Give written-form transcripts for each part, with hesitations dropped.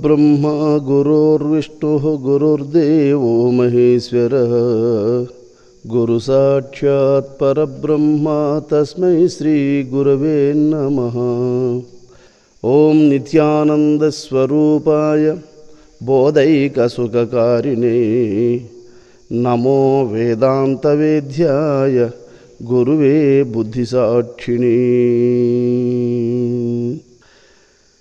गुरुर्ब्रह्मा गुरुर्विष्णुः गुरुर्देवो महेश्वरः गुरुसाक्षात् परब्रह्मा तस्मै श्रीगुरवे नमः। ओं नित्यानन्दस्वरूपाय बोधैकसुखकारिणे नमो वेदान्तवेद्याय गुरुवे बुद्धिसाक्षिणे।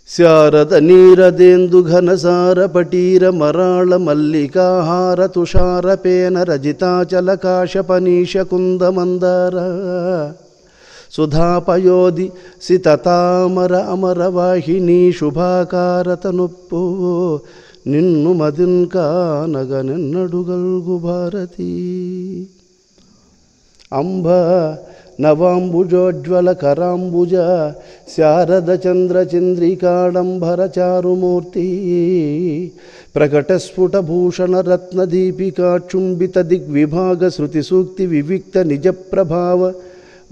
शारद नीरदेन्दु घनसार पटीर मराळ मल्लिकाहार तुषार पेन रजिताचलकाश पनीश कुंद मंदार सुधापयोधि सिततामर अमर वाहिनी शुभाकार तनुप्पु निन्नु मदिन कानगनेन्नडुगल्गु भारती अंब नवांबुजोज्वल करांबुज शारद चंद्र चंद्रिकाडंबर चारुमूर्ति प्रकटस्फुट भूषण रत्न दीपिका चुंबित दिग्विभाग श्रुति सूक्ति विविक्त निज प्रभाव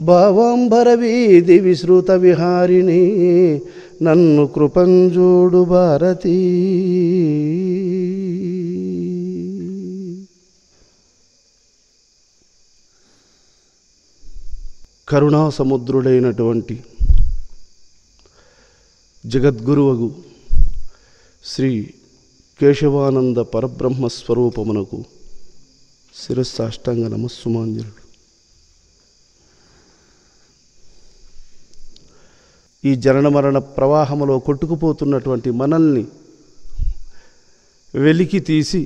भावांबर वीधि विश्रुत विहारिणी नन्नु कृपंजोडु भारती। కరుణా సముద్రుడైనటువంటి జగద్గురువగు శ్రీ కేశవానంద పరబ్రహ్మ స్వరూపమునకు శిరస్సాష్టాంగ నమస్సుమాంజలుడు. ఈ జనన మరణ ప్రవాహములో కొట్టుకుపోతున్నటువంటి మనల్ని వెలికి తీసి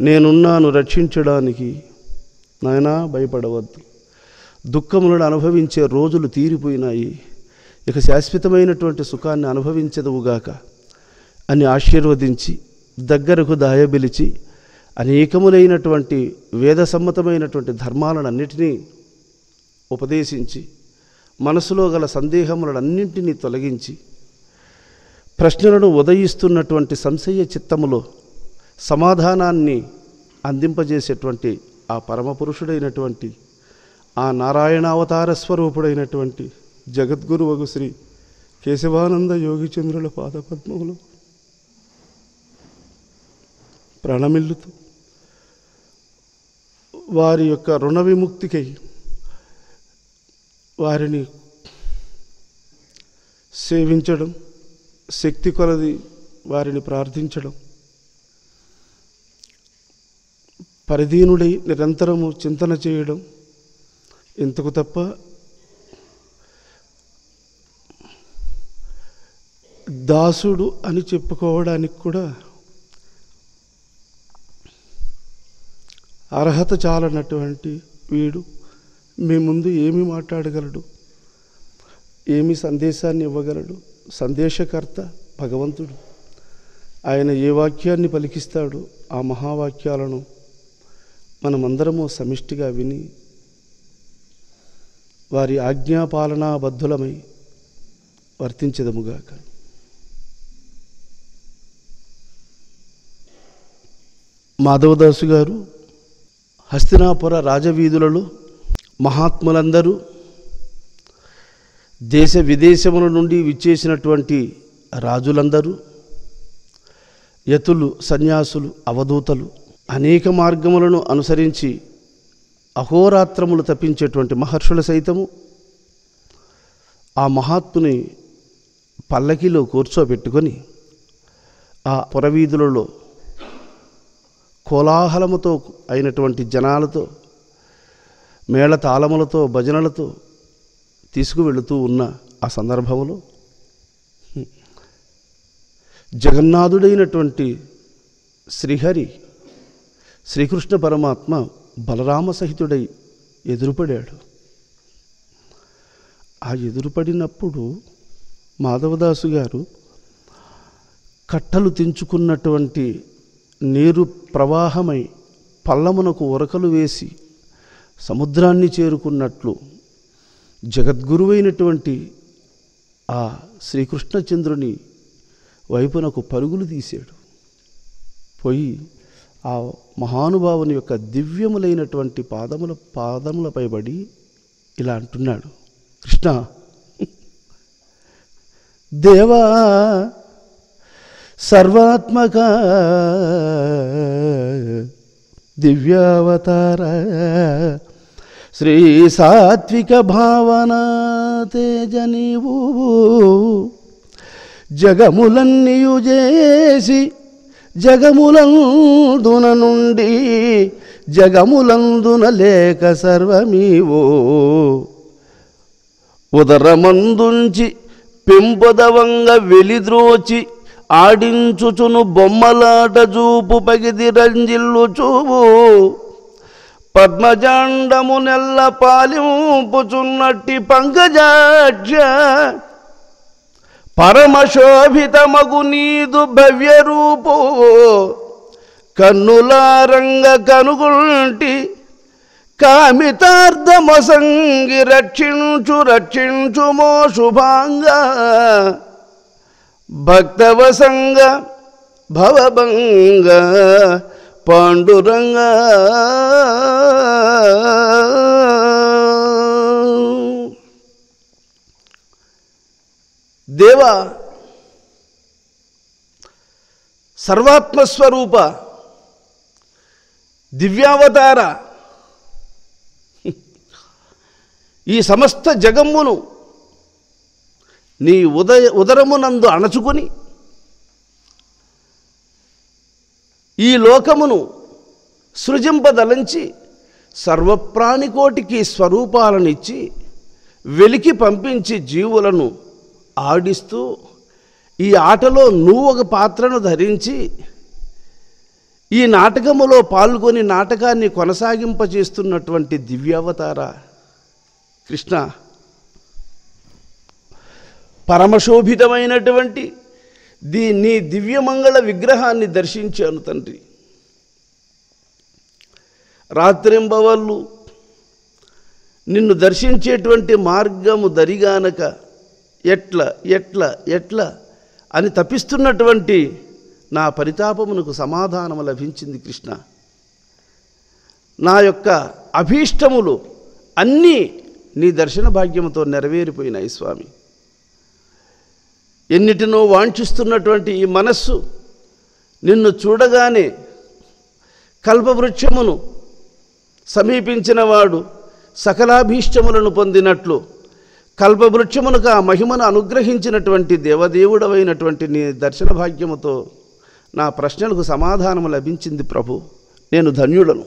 నేనున్నాను రక్షించడానికి, నాయనా భయపడవద్దు, దుఃఖములను అనుభవించే రోజులు తీరిపోయినాయి, ఇక శాశ్వతమైనటువంటి సుఖాన్ని అనుభవించదువుగాక అని ఆశీర్వదించి దగ్గరకు దాయబిలిచి అనేకములైనటువంటి వేద సమ్మతమైనటువంటి ధర్మాలన్నిటినీ ఉపదేశించి మనసులో గల సందేహములన్నింటినీ తొలగించి ప్రశ్నలను ఉదయిస్తున్నటువంటి సంశయ చిత్తములో సమాధానాన్ని అందింపజేసేటువంటి ఆ పరమపురుషుడైనటువంటి ఆ నారాయణావతార స్వరూపుడైనటువంటి జగద్గురువగు శ్రీ కేశవానంద యోగిచంద్రుల పాదపద్మములు ప్రణమిల్లుతూ వారి యొక్క రుణ విముక్తికై వారిని సేవించడం, శక్తి కొలది వారిని ప్రార్థించడం, పరిదీనుడై నిరంతరము చింతన చేయడం, ఇంతకు తప్ప దాసుడు అని చెప్పుకోవడానికి కూడా అర్హత చాలనటువంటి వీడు మీ ముందు ఏమి మాట్లాడగలడు, ఏమి సందేశాన్ని ఇవ్వగలడు? సందేశకర్త భగవంతుడు. ఆయన ఏ వాక్యాన్ని పలికిస్తాడో ఆ మహావాక్యాలను మనమందరము సమిష్టిగా విని వారి ఆజ్ఞాపాలనాబద్ధులమై వర్తించెదముగాక. మాధవదాసు గారు హస్తినాపుర రాజవీధులలో మహాత్ములందరూ దేశ విదేశముల నుండి విచ్చేసినటువంటి రాజులందరూ, యతులు, సన్యాసులు, అవధూతలు అనేక మార్గములను అనుసరించి అహోరాత్రములు తప్పించేటువంటి మహర్షుల సైతము ఆ మహాత్ముని పల్లకిలో కూర్చోబెట్టుకొని ఆ పురవీధులలో కోలాహలముతో అయినటువంటి జనాలతో, మేళతాళములతో, భజనలతో తీసుకువెళుతూ ఉన్న ఆ సందర్భంలో జగన్నాథుడైనటువంటి శ్రీహరి శ్రీకృష్ణ పరమాత్మ బలరామ సహితుడై ఎదురుపడాడు. ఆ ఎదురుపడినప్పుడు మాధవదాసు గారు కట్టలు తెంచుకున్నటువంటి నీరు ప్రవాహమై పల్లమునకు ఉరకలు వేసి సముద్రాన్ని చేరుకున్నట్లు జగద్గురువైనటువంటి ఆ శ్రీకృష్ణచంద్రుని వైపునకు పరుగులు తీశాడు. పోయి ఆ మహానుభావుని యొక్క దివ్యములైనటువంటి పాదములపై పడి ఇలా అంటున్నాడు, కృష్ణ దేవా సర్వాత్మక దివ్యావతార శ్రీ సాత్విక భావన తేజ నీవు జగములన్నీయు చేసి జగములందున నుండి జగములందున లేక సర్వమీవో ఉదరమందుంచి పెంపొదవంగ వెలిద్రోచి ఆడించుచును బొమ్మలాట చూపు పగిది రంజిల్లు చూపు పద్మజాండము నెల్ల పాలింపుచున్నట్టి పంకజాక్ష పరమశోభితమగు నీదు భవ్య రూపో కన్నులారంగ కనుగుంటి కామితార్థమసంగి రక్షించుమో శుభాంగ భక్తవసంగ భవభంగ పాండురంగ దేవ సర్వాత్మస్వరూప దివ్యావతార ఈ సమస్త జగమ్మును నీ ఉదరమునందు అణచుకొని ఈ లోకమును సృజింపదలంచి సర్వప్రాణికోటికి స్వరూపాలనిచ్చి వెలికి పంపించి జీవులను ఆడిస్తూ ఈ ఆటలో నువ్వు ఒక పాత్రను ధరించి ఈ నాటకములో పాల్గొని నాటకాన్ని కొనసాగింపచేస్తున్నటువంటి దివ్యావతార కృష్ణ, పరమశోభితమైనటువంటి నీ దివ్యమంగళ విగ్రహాన్ని దర్శించాను తండ్రి. రాత్రింబవళ్ళు నిన్ను దర్శించేటువంటి మార్గము దరిగానక ఎట్లా ఎట్లా ఎట్లా అని తపిస్తున్నటువంటి నా పరితాపమునకు సమాధానము లభించింది కృష్ణ. నా యొక్క అభీష్టములు అన్నీ నీ దర్శన భాగ్యముతో నెరవేరిపోయినాయి స్వామి. ఎన్నిటినో వాంఛిస్తున్నటువంటి ఈ మనస్సు నిన్ను చూడగానే కల్పవృక్షమును సమీపించినవాడు సకలాభీష్టములను పొందినట్లు కల్పవృక్షమునకు ఆ మహిమను అనుగ్రహించినటువంటి దేవదేవుడవైనటువంటి నీ దర్శన భాగ్యముతో నా ప్రశ్నలకు సమాధానము లభించింది ప్రభు. నేను ధన్యుడను.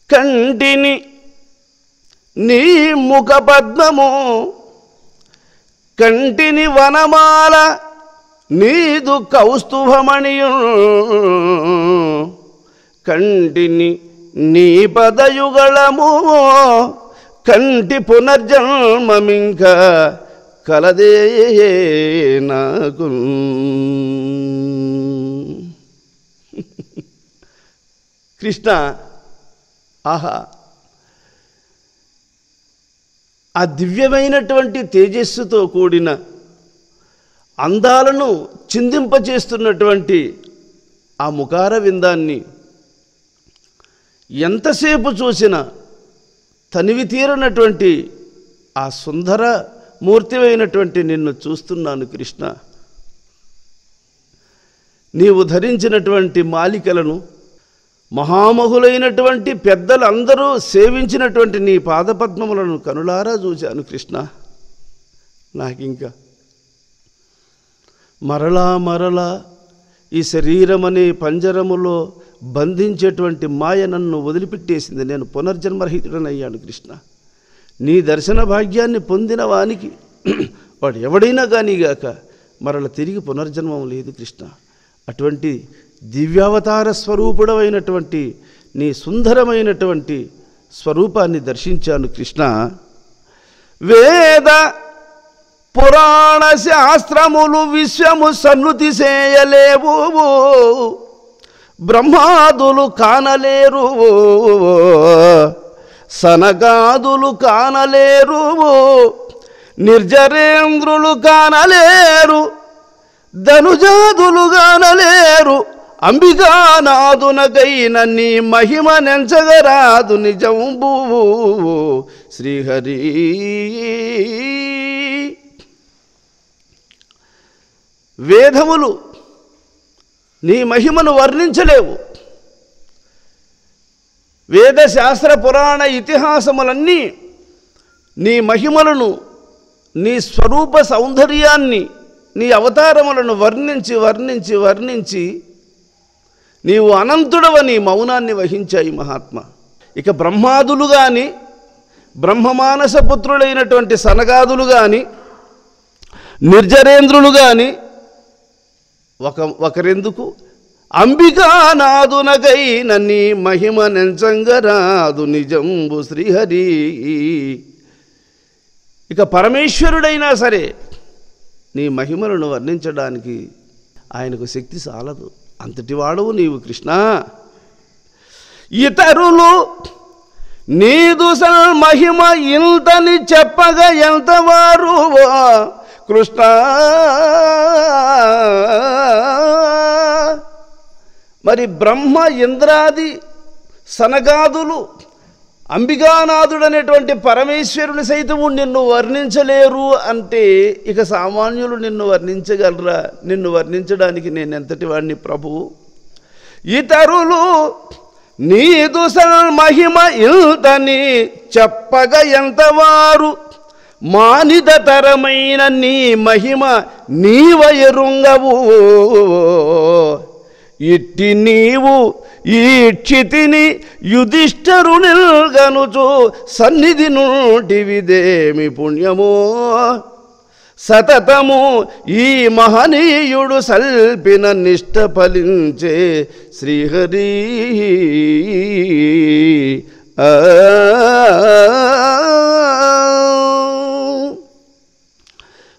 కంటిని నీ ముఖ పద్మము కంటిని వనమాల నీదు కౌస్తుభమణియు కంటిని నీ పదయుగళము కంటి పునర్జన్మమింక కలదే నాకు. కృష్ణ, ఆహా, ఆ దివ్యమైనటువంటి తేజస్సుతో కూడిన అందాలను చిందింపచేస్తున్నటువంటి ఆ ముఖార విందాన్ని ఎంతసేపు చూసినా తనివి తీరనటువంటి ఆ సుందర మూర్తివైనటువంటి నిన్ను చూస్తున్నాను కృష్ణ. నీవు ధరించినటువంటి మాలికలను మహామహులైనటువంటి పెద్దలందరూ సేవించినటువంటి నీ పాదపద్మములను కనులారా చూశాను కృష్ణ. నాకింకా మరలా మరలా ఈ శరీరమనే పంజరములో బంధించేటువంటి మాయ నన్ను వదిలిపెట్టేసింది. నేను పునర్జన్మరహితుడనయ్యాను కృష్ణ. నీ దర్శన భాగ్యాన్ని పొందిన వానికి వాడు ఎవడైనా కానీగాక మరల తిరిగి పునర్జన్మం లేదు కృష్ణ. అటువంటి దివ్యావతార స్వరూపుడమైనటువంటి నీ సుందరమైనటువంటి స్వరూపాన్ని దర్శించాను కృష్ణ. వేద పురాణ శాస్త్రములు విశ్వము సన్నుతి చేయలేవు, బ్రహ్మాదులు కానలేరు, సనగాదులు కానలేరు, నిర్జరేంద్రులు కానలేరు, ధనుజాదులు కానలేరు, అంబికానాదునకైన నీ మహిమ నెంచగరాదు నిజంబు శ్రీహరి. వేదములు నీ మహిమను వర్ణించలేవు. వేద శాస్త్ర పురాణ ఇతిహాసములన్నీ నీ మహిమలను, నీ స్వరూప సౌందర్యాన్ని, నీ అవతారములను వర్ణించి వర్ణించి వర్ణించి నీవు అనంతుడవని మౌనాన్ని వహించాయి మహాత్మా. ఇక బ్రహ్మాదులు కానీ, బ్రహ్మమానస పుత్రులైనటువంటి సనగాదులు కానీ, నిర్జరేంద్రులు కానీ ఒకరెందుకు అంబికానాదునకై నన్ని మహిమ నెంచంగరాదు నిజంబు శ్రీహరి. ఇక పరమేశ్వరుడైనా సరే నీ మహిమలను వర్ణించడానికి ఆయనకు శక్తి చాలదు. అంతటి వాడవు నీవు కృష్ణ. ఇతరులు నీదు మహిమ ఇంతని చెప్పగా ఎంతవారు కృష్ణ. మరి బ్రహ్మ ఇంద్రాది సనగాదులు అంబికానాథుడనేటువంటి పరమేశ్వరుని సైతము నిన్ను వర్ణించలేరు అంటే ఇక సామాన్యులు నిన్ను వర్ణించగలరా? నిన్ను వర్ణించడానికి నేను ఎంతటి వాడిని ప్రభువు. ఇతరులు నీదు మహిమ ఇంతని చెప్పగా ఎంతవారు మానిదతరమైన నీ మహిమ నీవయరుంగవు. ఇట్టి నీవు ఈ క్షితిని యుధిష్ఠరునిల్గనుచు సన్నిధి నుండివిదేమి పుణ్యమో. సతతము ఈ మహనీయుడు సల్పిన నిష్ట ఫలించే శ్రీహరి.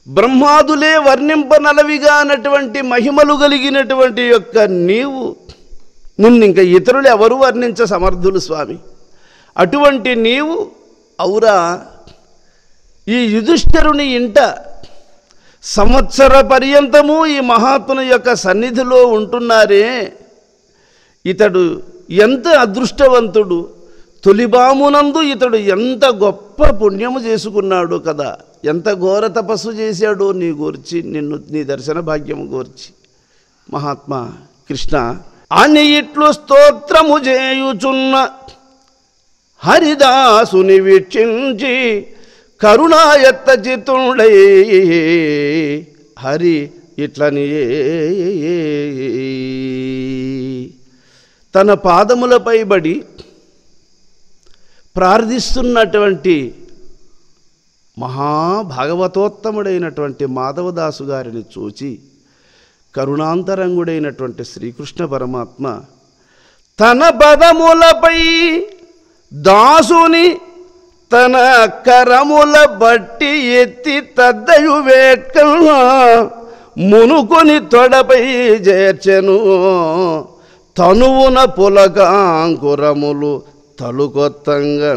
బ్రహ్మాదులే వర్ణింపనలవిగా అన్నటువంటి మహిమలు కలిగినటువంటి యొక్క నీవు, నిన్నింక ఇతరులు ఎవరు వర్ణించ సమర్థులు స్వామి. అటువంటి నీవు ఔరా ఈ యుధిష్ఠిరుని ఇంట సంవత్సర పర్యంతము ఈ మహాత్ముని యొక్క సన్నిధిలో ఉంటున్నారే, ఇతడు ఎంత అదృష్టవంతుడు. తొలిబామునందు ఇతడు ఎంత గొప్ప పుణ్యము చేసుకున్నాడు కదా, ఎంత ఘోర తపస్సు చేశాడో నీ గూర్చి, నీ దర్శన భాగ్యము గూర్చి మహాత్మా కృష్ణ అని ఇట్లు స్తోత్రము చేయుచున్న హరిదాసుని వీక్షించి కరుణాయత్త చిత్తుడై హరి ఇట్లని తన పాదములపై బడి ప్రార్థిస్తున్నటువంటి మహాభాగవతోత్తముడైనటువంటి మాధవదాసు గారిని చూచి కరుణాంతరంగుడైనటువంటి శ్రీకృష్ణ పరమాత్మ తన పదములపై దాసుని తన కరముల బట్టి ఎత్తి తద్దయు వేట్కల్ మునుకొని తొడపై చేర్చెను. తనువున పులకాంకురములు తలుకొత్తంగా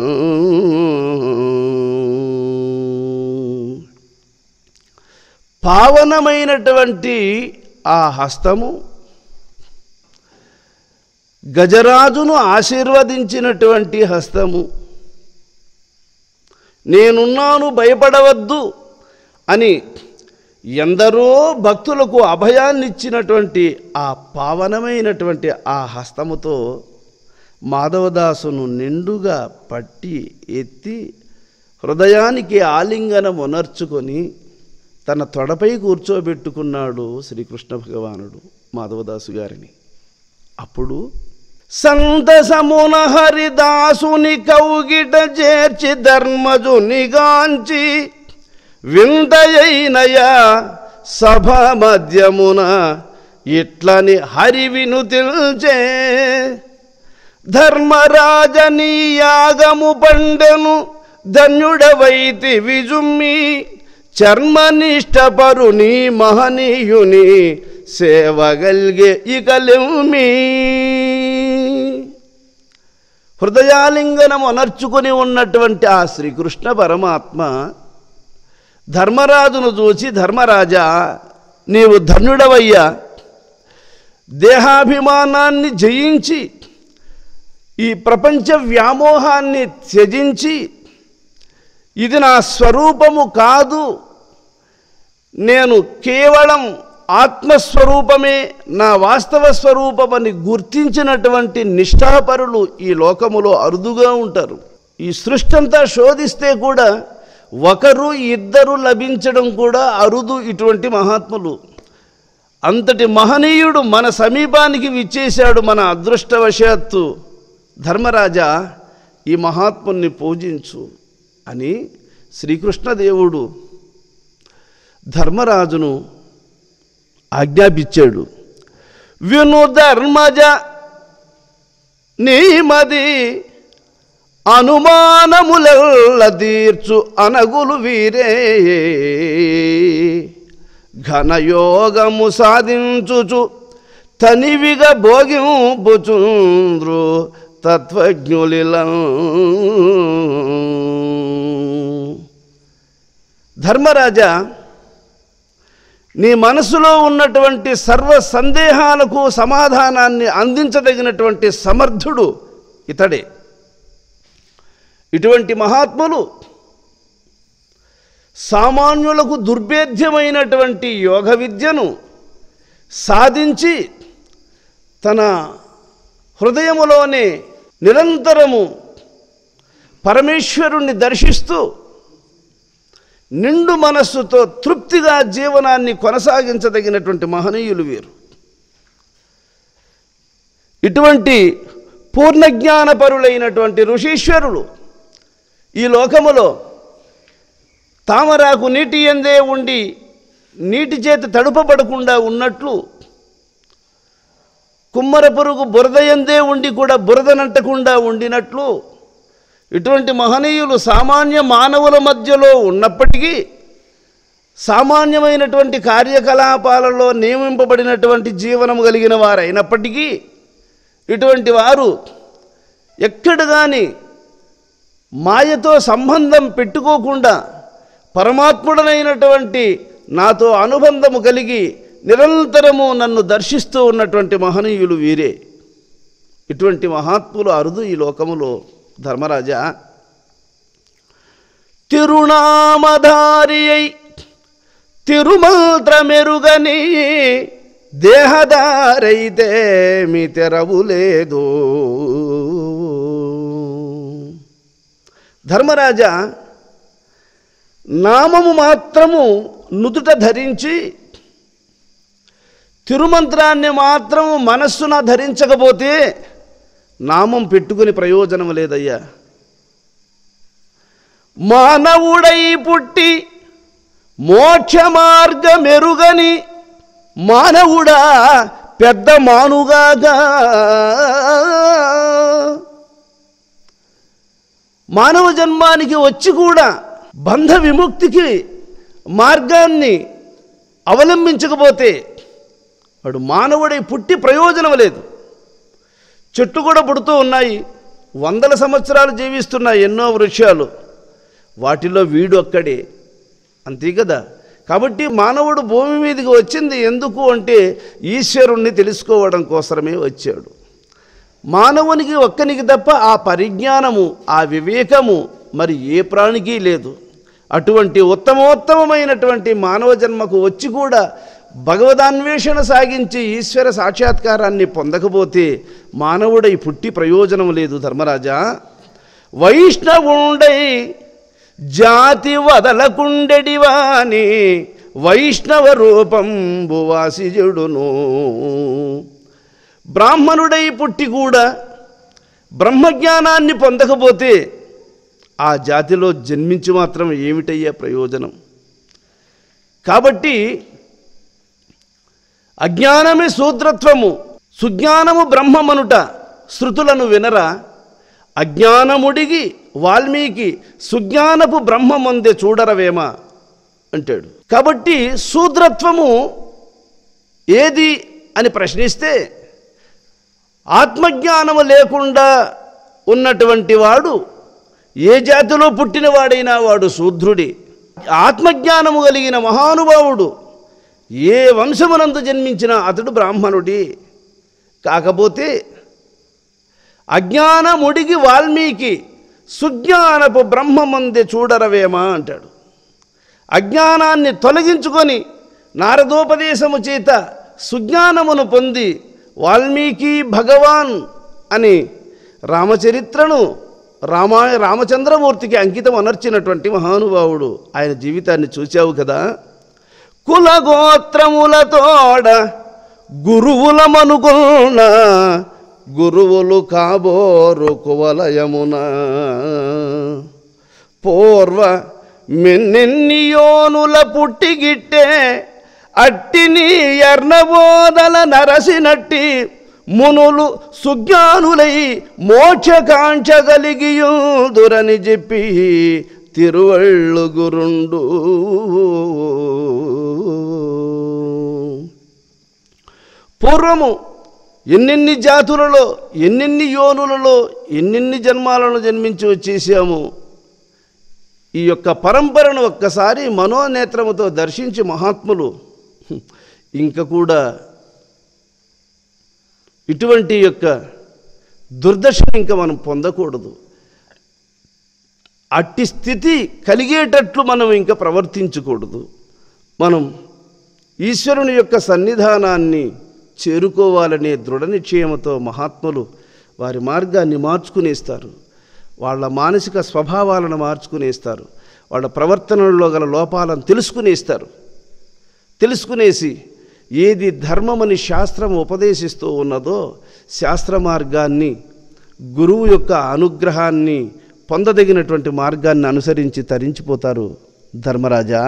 పావనమైనటువంటి ఆ హస్తము గజరాజును ఆశీర్వదించినటువంటి హస్తము. నేనున్నాను భయపడవద్దు అని ఎందరో భక్తులకు అభయాన్నిచ్చినటువంటి ఆ పావనమైనటువంటి ఆ హస్తముతో మాధవదాసును నిండుగా పట్టి ఎత్తి హృదయానికి ఆలింగనమునర్చుకొని తన తొడపై కూర్చోబెట్టుకున్నాడు శ్రీకృష్ణ భగవానుడు మాధవదాసు గారిని. అప్పుడు సంతసమున హరిదాసుని కౌగిట చేర్చి ధర్మజునిగాంచి వింతయైనయ సభ మధ్యమున ఇట్లని హరి వినుతిల్చే. ధర్మరాజని యాగము పండెను ధన్యుడవైతి విజుమ్మి చర్మనిష్టపరుని మహనీయుని సేవగల్గే ఇకలెమ్మి. హృదయాలింగనం అనర్చుకొని ఉన్నటువంటి ఆ శ్రీకృష్ణ పరమాత్మ ధర్మరాజును చూచి, ధర్మరాజా నీవు ధన్యుడవయ్యా, దేహాభిమానాన్ని జయించి ఈ ప్రపంచ వ్యామోహాన్ని త్యజించి ఇది నా స్వరూపము కాదు, నేను కేవలం ఆత్మస్వరూపమే నా వాస్తవ స్వరూపమని గుర్తించినటువంటి నిష్ఠాపరులు ఈ లోకములో అరుదుగా ఉంటారు. ఈ సృష్టి అంతా శోధిస్తే కూడా ఒకరు ఇద్దరు లభించడం కూడా అరుదు ఇటువంటి మహాత్ములు. అంతటి మహనీయుడు మన సమీపానికి విచ్చేశాడు. మన అదృష్టవశాత్తు ధర్మరాజా ఈ మహాత్ముని పూజించు అని శ్రీకృష్ణదేవుడు ధర్మరాజును ఆజ్ఞాపించాడు. విను ధర్మజ నీమది అనుమానములెల్ల తీర్చు అనగులు వీరే ఘనయోగము సాధించుచు తనివిగా భోగింపుచుంద్రు తత్వజ్ఞులిలం. ధర్మరాజా, నీ మనసులో ఉన్నటువంటి సర్వ సందేహాలకు సమాధానాన్ని అందించదగినటువంటి సమర్థుడు ఇతడే. ఇటువంటి మహాత్ములు సామాన్యులకు దుర్భేద్యమైనటువంటి యోగ విద్యను సాధించి తన హృదయములోనే నిరంతరము పరమేశ్వరుణ్ణి దర్శిస్తూ నిండు మనస్సుతో తృప్తిగా జీవనాన్ని కొనసాగించదగినటువంటి మహనీయులు వీరు. ఇటువంటి పూర్ణజ్ఞానపరులైనటువంటి ఋషీశ్వరులు ఈ లోకములో తామరాకు నీటి యందే ఉండి నీటి చేత తడుపబడకుండా ఉన్నట్లు, కుమ్మర పురుగు బురద యందే ఉండి కూడా బురదనంటకుండా ఉండినట్లు, ఇటువంటి మహనీయులు సామాన్య మానవుల మధ్యలో ఉన్నప్పటికీ సామాన్యమైనటువంటి కార్యకలాపాలలో నియమింపబడినటువంటి జీవనము కలిగిన వారైనప్పటికీ ఇటువంటి వారు ఎక్కడ కానీ మాయతో సంబంధం పెట్టుకోకుండా పరమాత్ముడనైనటువంటి నాతో అనుబంధము కలిగి నిరంతరము నన్ను దర్శిస్తూ ఉన్నటువంటి మహనీయులు వీరే. ఇటువంటి మహాత్ములు అరుదు ఈ లోకములో. ధర్మరాజా, తిరునామధారి అయి తిరుమంత్రమెరుగని దేహదారైతే మీ తెరవులేదు. ధర్మరాజా, నామము మాత్రము నుదుట ధరించి తిరుమంత్రాన్ని మాత్రము మనస్సున ధరించకపోతే నామం పెట్టుకుని ప్రయోజనం లేదయ్యా. మానవుడై పుట్టి మోక్ష మార్గమెరుగని మానవుడా పెద్ద మానుగాగా, మానవ జన్మానికి వచ్చి కూడా బంధ విముక్తికి మార్గాన్ని అవలంబించకపోతే వాడు మానవుడై పుట్టి ప్రయోజనం లేదు. చెట్లు కూడా పుడుతూ ఉన్నాయి, వందల సంవత్సరాలు జీవిస్తున్నాయి ఎన్నో వృక్షాలు, వాటిలో వీడు ఒక్కడే, అంతే కదా. కాబట్టి మానవుడు భూమి మీదకి వచ్చింది ఎందుకు అంటే ఈశ్వరుణ్ణి తెలుసుకోవడం కోసమే వచ్చాడు. మానవునికి ఒక్కనికి తప్ప ఆ పరిజ్ఞానము, ఆ వివేకము మరి ఏ ప్రాణికి లేదు. అటువంటి ఉత్తమోత్తమైనటువంటి మానవ జన్మకు వచ్చి కూడా భగవదాన్వేషణ సాగించి ఈశ్వర సాక్షాత్కారాన్ని పొందకపోతే మానవుడై పుట్టి ప్రయోజనం లేదు. ధర్మరాజా, వైష్ణవుండై జాతి వదలకుండెడివాని వైష్ణవ రూపంబు వాసిజుడును. బ్రాహ్మణుడై పుట్టి కూడా బ్రహ్మజ్ఞానాన్ని పొందకపోతే ఆ జాతిలో జన్మించి మాత్రం ఏమిటయ్యా ప్రయోజనం? కాబట్టి అజ్ఞానమే శూద్రత్వము, సుజ్ఞానము బ్రహ్మమనుట శృతులను వినరా. అజ్ఞానముడిగి వాల్మీకి సుజ్ఞానపు బ్రహ్మమందే చూడరవేమ అంటాడు. కాబట్టి శూద్రత్వము ఏది అని ప్రశ్నిస్తే ఆత్మజ్ఞానము లేకుండా ఉన్నటువంటి వాడు ఏ జాతిలో పుట్టినవాడైనా వాడు శూద్రుడి. ఆత్మజ్ఞానము కలిగిన మహానుభావుడు ఏ వంశమునందు జన్మించినా అతడు బ్రాహ్మణుడి. కాకపోతే అజ్ఞానముడిగి వాల్మీకి సుజ్ఞానపు బ్రహ్మమందే చూడరవేమా అంటాడు. అజ్ఞానాన్ని తొలగించుకొని నారదోపదేశము చేత సుజ్ఞానమును పొంది వాల్మీకి భగవాన్ అని రామచరిత్రను రామచంద్రమూర్తికి అంకితం అనర్చినటువంటి మహానుభావుడు. ఆయన జీవితాన్ని చూచావు కదా. కులగోత్రములతోడ గురువులమనుకున్న గురువులు కాబోరు కువలయమున పూర్వ మెన్నెన్ని యోనుల పుట్టిగిట్టే అట్టిని ఎర్నబోదల నరసినట్టి మునులు సుజ్ఞానులై మోక్షకాంక్షగలిగియుదురని చెప్పి తిరువళ్ళు గురుండు. పూర్వము ఎన్నెన్ని జాతులలో, ఎన్నెన్ని యోనులలో, ఎన్నెన్ని జన్మాలను జన్మించి వచ్చేసాము. ఈ యొక్క పరంపరను ఒక్కసారి మనోనేత్రముతో దర్శించి మహాత్ములు ఇంక కూడా ఇటువంటి యొక్క దుర్దశను ఇంకా మనం పొందకూడదు. అట్టి స్థితి కలిగేటట్లు మనం ఇంకా ప్రవర్తించకూడదు. మనం ఈశ్వరుని యొక్క సన్నిధానాన్ని చేరుకోవాలనే దృఢ నిశ్చయముతో మహాత్ములు వారి మార్గాన్ని మార్చుకునేస్తారు. వాళ్ళ మానసిక స్వభావాలను మార్చుకునేస్తారు. వాళ్ళ ప్రవర్తనలో గల లోపాలను తెలుసుకునేసి ఏది ధర్మమని శాస్త్రం ఉపదేశిస్తూ ఉన్నదో శాస్త్ర మార్గాన్ని, గురువు యొక్క అనుగ్రహాన్ని పొందదగినటువంటి మార్గాన్ని అనుసరించి తరించిపోతారు. ధర్మరాజా,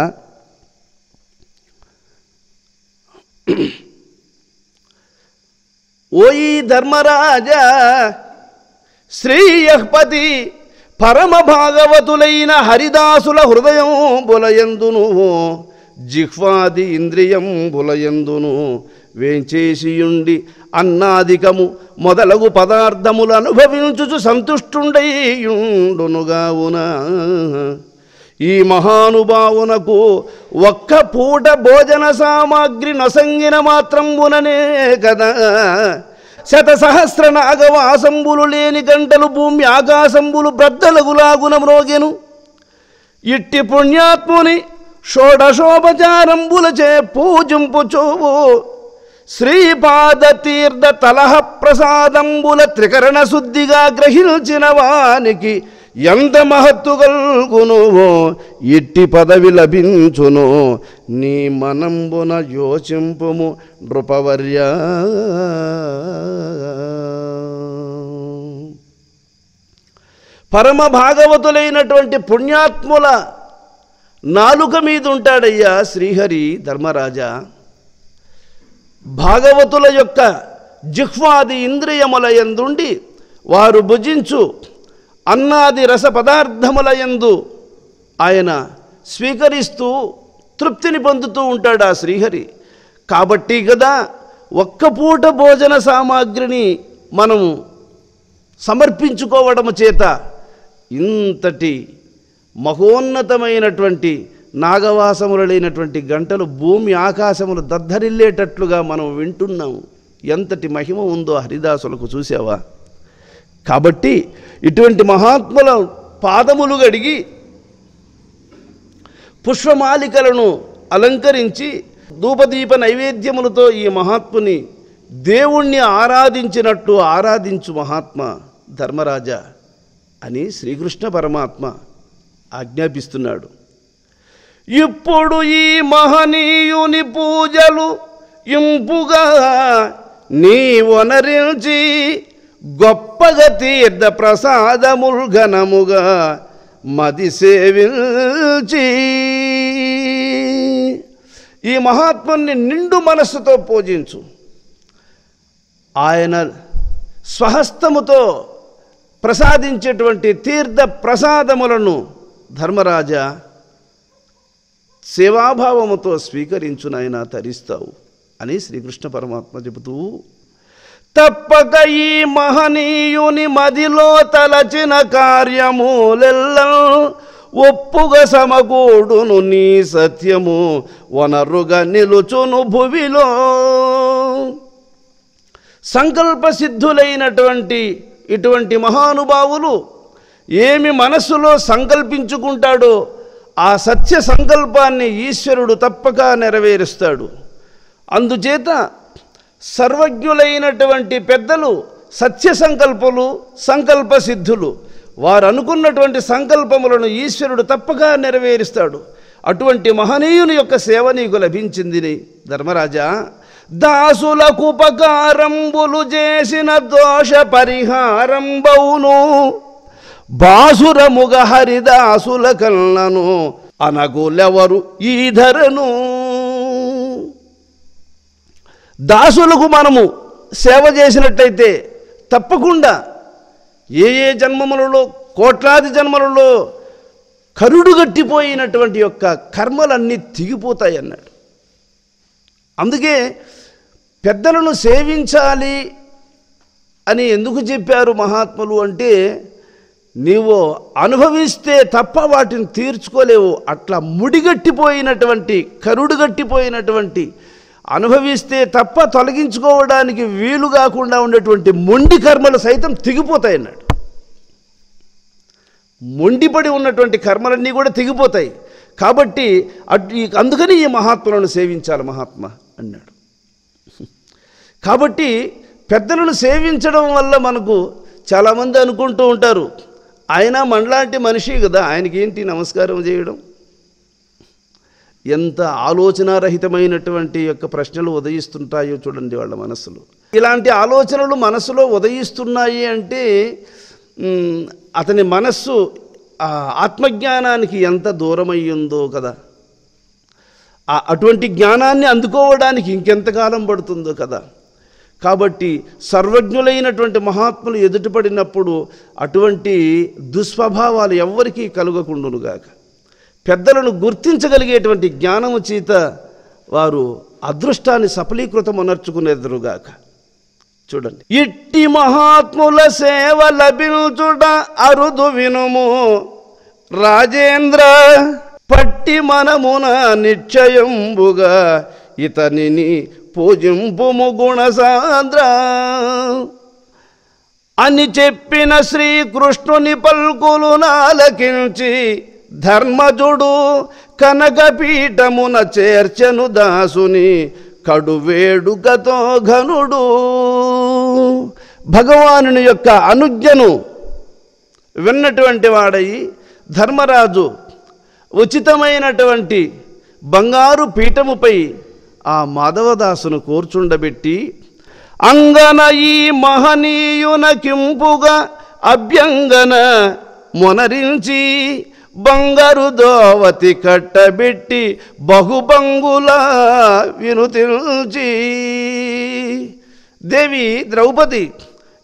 ఓయి ధర్మరాజా, శ్రీయపతి పరమ భాగవతులైన హరిదాసుల హృదయం బులయందును జిహ్వాది ఇంద్రియం బులయందును వేంచేసియుండి అన్నాదికము మొదలగు పదార్థములు అనుభవించుచు సంతుష్టుండైయుండునుగావున ఈ మహానుభావునకు ఒక్క పూట భోజన సామాగ్రి నొసంగిన మాత్రంబుననే కదా శతసహస్ర నాగవాసంబులు లేని గంటలు భూమి ఆకాశంబులు బ్రద్దలగులాగున మ్రోగెను. ఇట్టి పుణ్యాత్ముని షోడశోపచారంబులచే పూజింపుచోవు శ్రీపాద తీర్థ తలహ ప్రసాదంబుల త్రికరణ శుద్ధిగా గ్రహించిన వానికి ఎంత మహత్తు గల్గును, ఇట్టి పదవి లభించును. నీ మనంబున యోచింపుము నృపవర్య. పరమ భాగవతులైనటువంటి పుణ్యాత్ముల నాలుక మీద ఉంటాడయ్యా శ్రీహరి. ధర్మరాజా, భాగవతుల యొక్క జిహ్వాది ఇంద్రియములయందుండి వారు భుజించు అన్నాది రస పదార్థములయందు ఆయన స్వీకరిస్తూ తృప్తిని పొందుతూ ఉంటాడు ఆ శ్రీహరి. కాబట్టి కదా ఒక్క పూట భోజన సామాగ్రిని మనం సమర్పించుకోవడము చేత ఇంతటి మహోన్నతమైనటువంటి నాగవాసములు లేనటువంటి గంటలు భూమి ఆకాశములు దద్దరిల్లేటట్లుగా మనం వింటున్నాము. ఎంతటి మహిమ ఉందో హరిదాసులకు చూసావా? కాబట్టి ఇటువంటి మహాత్ముల పాదములు గడిగి పుష్పమాలికలను అలంకరించి ధూపదీప నైవేద్యములతో ఈ మహాత్ముని దేవుణ్ణి ఆరాధించినట్టు ఆరాధించు మహాత్మ ధర్మరాజా అని శ్రీకృష్ణ పరమాత్మ ఆజ్ఞాపిస్తున్నాడు. ఇప్పుడు ఈ మహనీయుని పూజలు ఇంపుగా నీ వనరించి గొప్పగా తీర్థ ప్రసాదముల్ ఘనముగా మది సేవించి ఈ మహాత్ముని నిండు మనస్సుతో పూజించు. ఆయన స్వహస్తముతో ప్రసాదించేటువంటి తీర్థ ప్రసాదములను ధర్మరాజా సేవాభావముతో స్వీకరించునైనా తరిస్తావు అని శ్రీకృష్ణ పరమాత్మ చెబుతూ, తప్పక ఈ మహనీయుని మదిలో తలచిన కార్యములెల్ల ఒప్పుగా సమకూడును నీ సత్యము వనరుగా నిలుచును భువిలో. సంకల్ప సిద్ధులైనటువంటి ఇటువంటి మహానుభావులు ఏమి మనస్సులో సంకల్పించుకుంటాడో ఆ సత్య సంకల్పాన్ని ఈశ్వరుడు తప్పక నెరవేరుస్తాడు. అందుచేత సర్వజ్ఞులైనటువంటి పెద్దలు సత్య సంకల్పులు, సంకల్ప సిద్ధులు. వారు అనుకున్నటువంటి సంకల్పములను ఈశ్వరుడు తప్పక నెరవేరుస్తాడు. అటువంటి మహనీయుని యొక్క సేవ నీకు లభించింది ధర్మరాజా. దాసులకు ఉపకారంబులు చేసిన దోష పరిహారంబౌను, బాసురముగ హరిదాసుల కల్లను అనగులెవరు ఈ ధరను. దాసులకు మనము సేవ చేసినట్లయితే తప్పకుండా ఏ ఏ జన్మములలో, కోట్లాది జన్మలలో కరుడుగట్టిపోయినటువంటి యొక్క కర్మలన్నీ తెగిపోతాయి అన్నాడు. అందుకే పెద్దలను సేవించాలి అని ఎందుకు చెప్పారు మహాత్ములు అంటే, నీవు అనుభవిస్తే తప్ప వాటిని తీర్చుకోలేవు. అట్లా ముడిగట్టిపోయినటువంటి, కరుడుగట్టిపోయినటువంటి, అనుభవిస్తే తప్ప తొలగించుకోవడానికి వీలు కాకుండా ఉండేటువంటి మొండి కర్మలు సైతం తెగిపోతాయి అన్నాడు. మొండిపడి ఉన్నటువంటి కర్మలన్నీ కూడా తెగిపోతాయి. కాబట్టి అందుకని ఈ మహాత్ములను సేవించాలి మహాత్మ అన్నాడు. కాబట్టి పెద్దలను సేవించడం వల్ల మనకు చాలామంది అనుకుంటూ ఉంటారు, ఆయన మనలాంటి మనిషి కదా, ఆయనకి ఏంటి నమస్కారం చేయడం. ఎంత ఆలోచనారహితమైనటువంటి యొక్క ప్రశ్నలు ఉదయిస్తుంటాయో చూడండి వాళ్ళ మనస్సులో. ఇలాంటి ఆలోచనలు మనస్సులో ఉదయిస్తున్నాయి అంటే అతని మనస్సు ఆత్మజ్ఞానానికి ఎంత దూరమయ్యిందో కదా. అటువంటి జ్ఞానాన్ని అందుకోవడానికి ఇంకెంతకాలం పడుతుందో కదా. కాబట్టి సర్వజ్ఞులైనటువంటి మహాత్ములు ఎదుటిపడినప్పుడు అటువంటి దుస్వభావాలు ఎవ్వరికీ కలుగకుండునుగాక. పెద్దలను గుర్తించగలిగేటువంటి జ్ఞానము చేత వారు అదృష్టాన్ని సఫలీకృతమనర్చుకునేదురుగాక. చూడండి, ఇట్టి మహాత్ముల సేవ లభించుట అరుదు వినుము రాజేంద్ర, పట్టి మనమున నిశ్చయంబుగా ఇతనిని పూజింపుము గుణసాంద్ర అని చెప్పిన శ్రీకృష్ణుని పల్కులు నాలకించి ధర్మజుడు కనకపీఠమున చేర్చెను దాసుని కడువేడుకతో ఘనుడు. భగవానుని యొక్క అనుజ్ఞను విన్నటువంటి వాడయి ధర్మరాజు ఉచితమైనటువంటి బంగారు పీఠముపై ఆ మాధవదాసును కూర్చుండబెట్టి అంగన ఈ మహనీయున కింపుగా అభ్యంగన మొనరించి బంగారు దోవతి కట్టబెట్టి బహుబంగుల వినుతిల్చి. దేవి ద్రౌపది,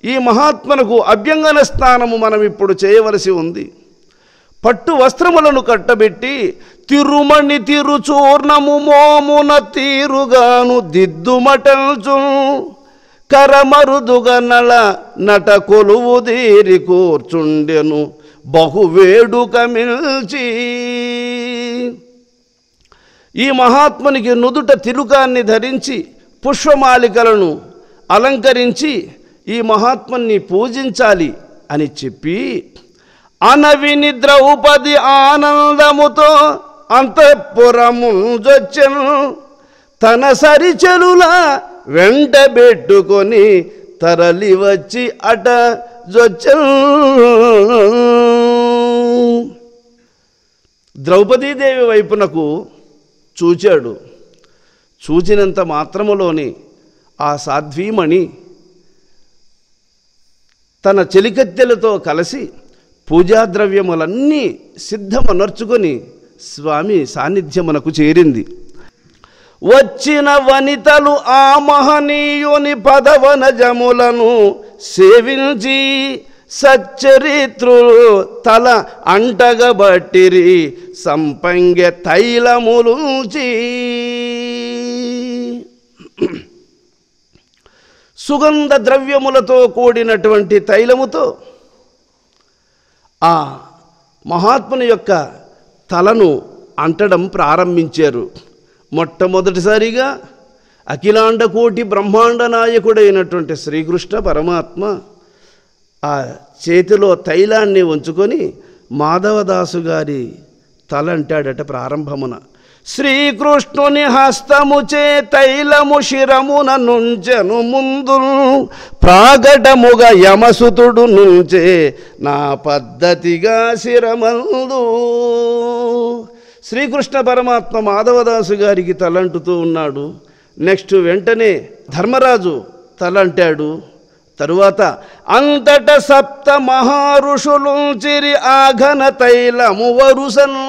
ఈ మహాత్మనకు అభ్యంగన స్నానము మనం ఇప్పుడు చేయవలసి ఉంది. పట్టు వస్త్రములను కట్టబెట్టి తిరుమణి తిరుచూర్ణము మోమున తీరుగాను దిద్దుమటల్చు కరమరుదుగ నల నట కొలువు దీరి కూర్చుండెను బహువేడుక మిల్చి. ఈ మహాత్మునికి నుదుట తిలుకాన్ని ధరించి పుష్పమాలికలను అలంకరించి ఈ మహాత్ముని పూజించాలి అని చెప్పి అనవిని ద్రౌపది ఆనందముతో అంతఃపురముంజొచ్చెను. తన సరిచెలుల వెంటబెట్టుకొని తరలి వచ్చి అట జొచ్చెను. ద్రౌపదీదేవి వైపునకు చూచాడు. చూచినంత మాత్రములోని ఆ సాధ్వీమణి తన చెలికత్తెలతో కలిసి పూజాద్రవ్యములన్నీ సిద్ధమనర్చుకొని స్వామి సాన్నిధ్యమునకు చేరింది. వచ్చిన వనితలు ఆ మహనీయుని పదవనజములను సేవించి సచ్చరిత్రులు తల అంటగబట్టిరి సంపంగె తైలములుంచి. సుగంధ ద్రవ్యములతో కూడినటువంటి తైలముతో ఆ మహాత్ముని యొక్క తలను అంటడం ప్రారంభించారు. మొట్టమొదటిసారిగా అఖిలాండ కోటి బ్రహ్మాండ నాయకుడైనటువంటి శ్రీకృష్ణ పరమాత్మ ఆ చేతిలో తైలాన్ని ఉంచుకొని మాధవదాసు గారి తల అంటాడట ప్రారంభమున. శ్రీకృష్ణుని హస్తముచే తైలము శిరమున నుంచెను ముందు, ప్రాగటముగ యమసుతుడు నుంచే నా పద్ధతిగా శిరమందు. శ్రీకృష్ణ పరమాత్మ మాధవదాసు గారికి తలంటుతూ ఉన్నాడు. నెక్స్ట్ వెంటనే ధర్మరాజు తలంటాడు. తరువాత అంతట సప్త మహారుషులు చిరి ఆఘన తైలము వరుసను.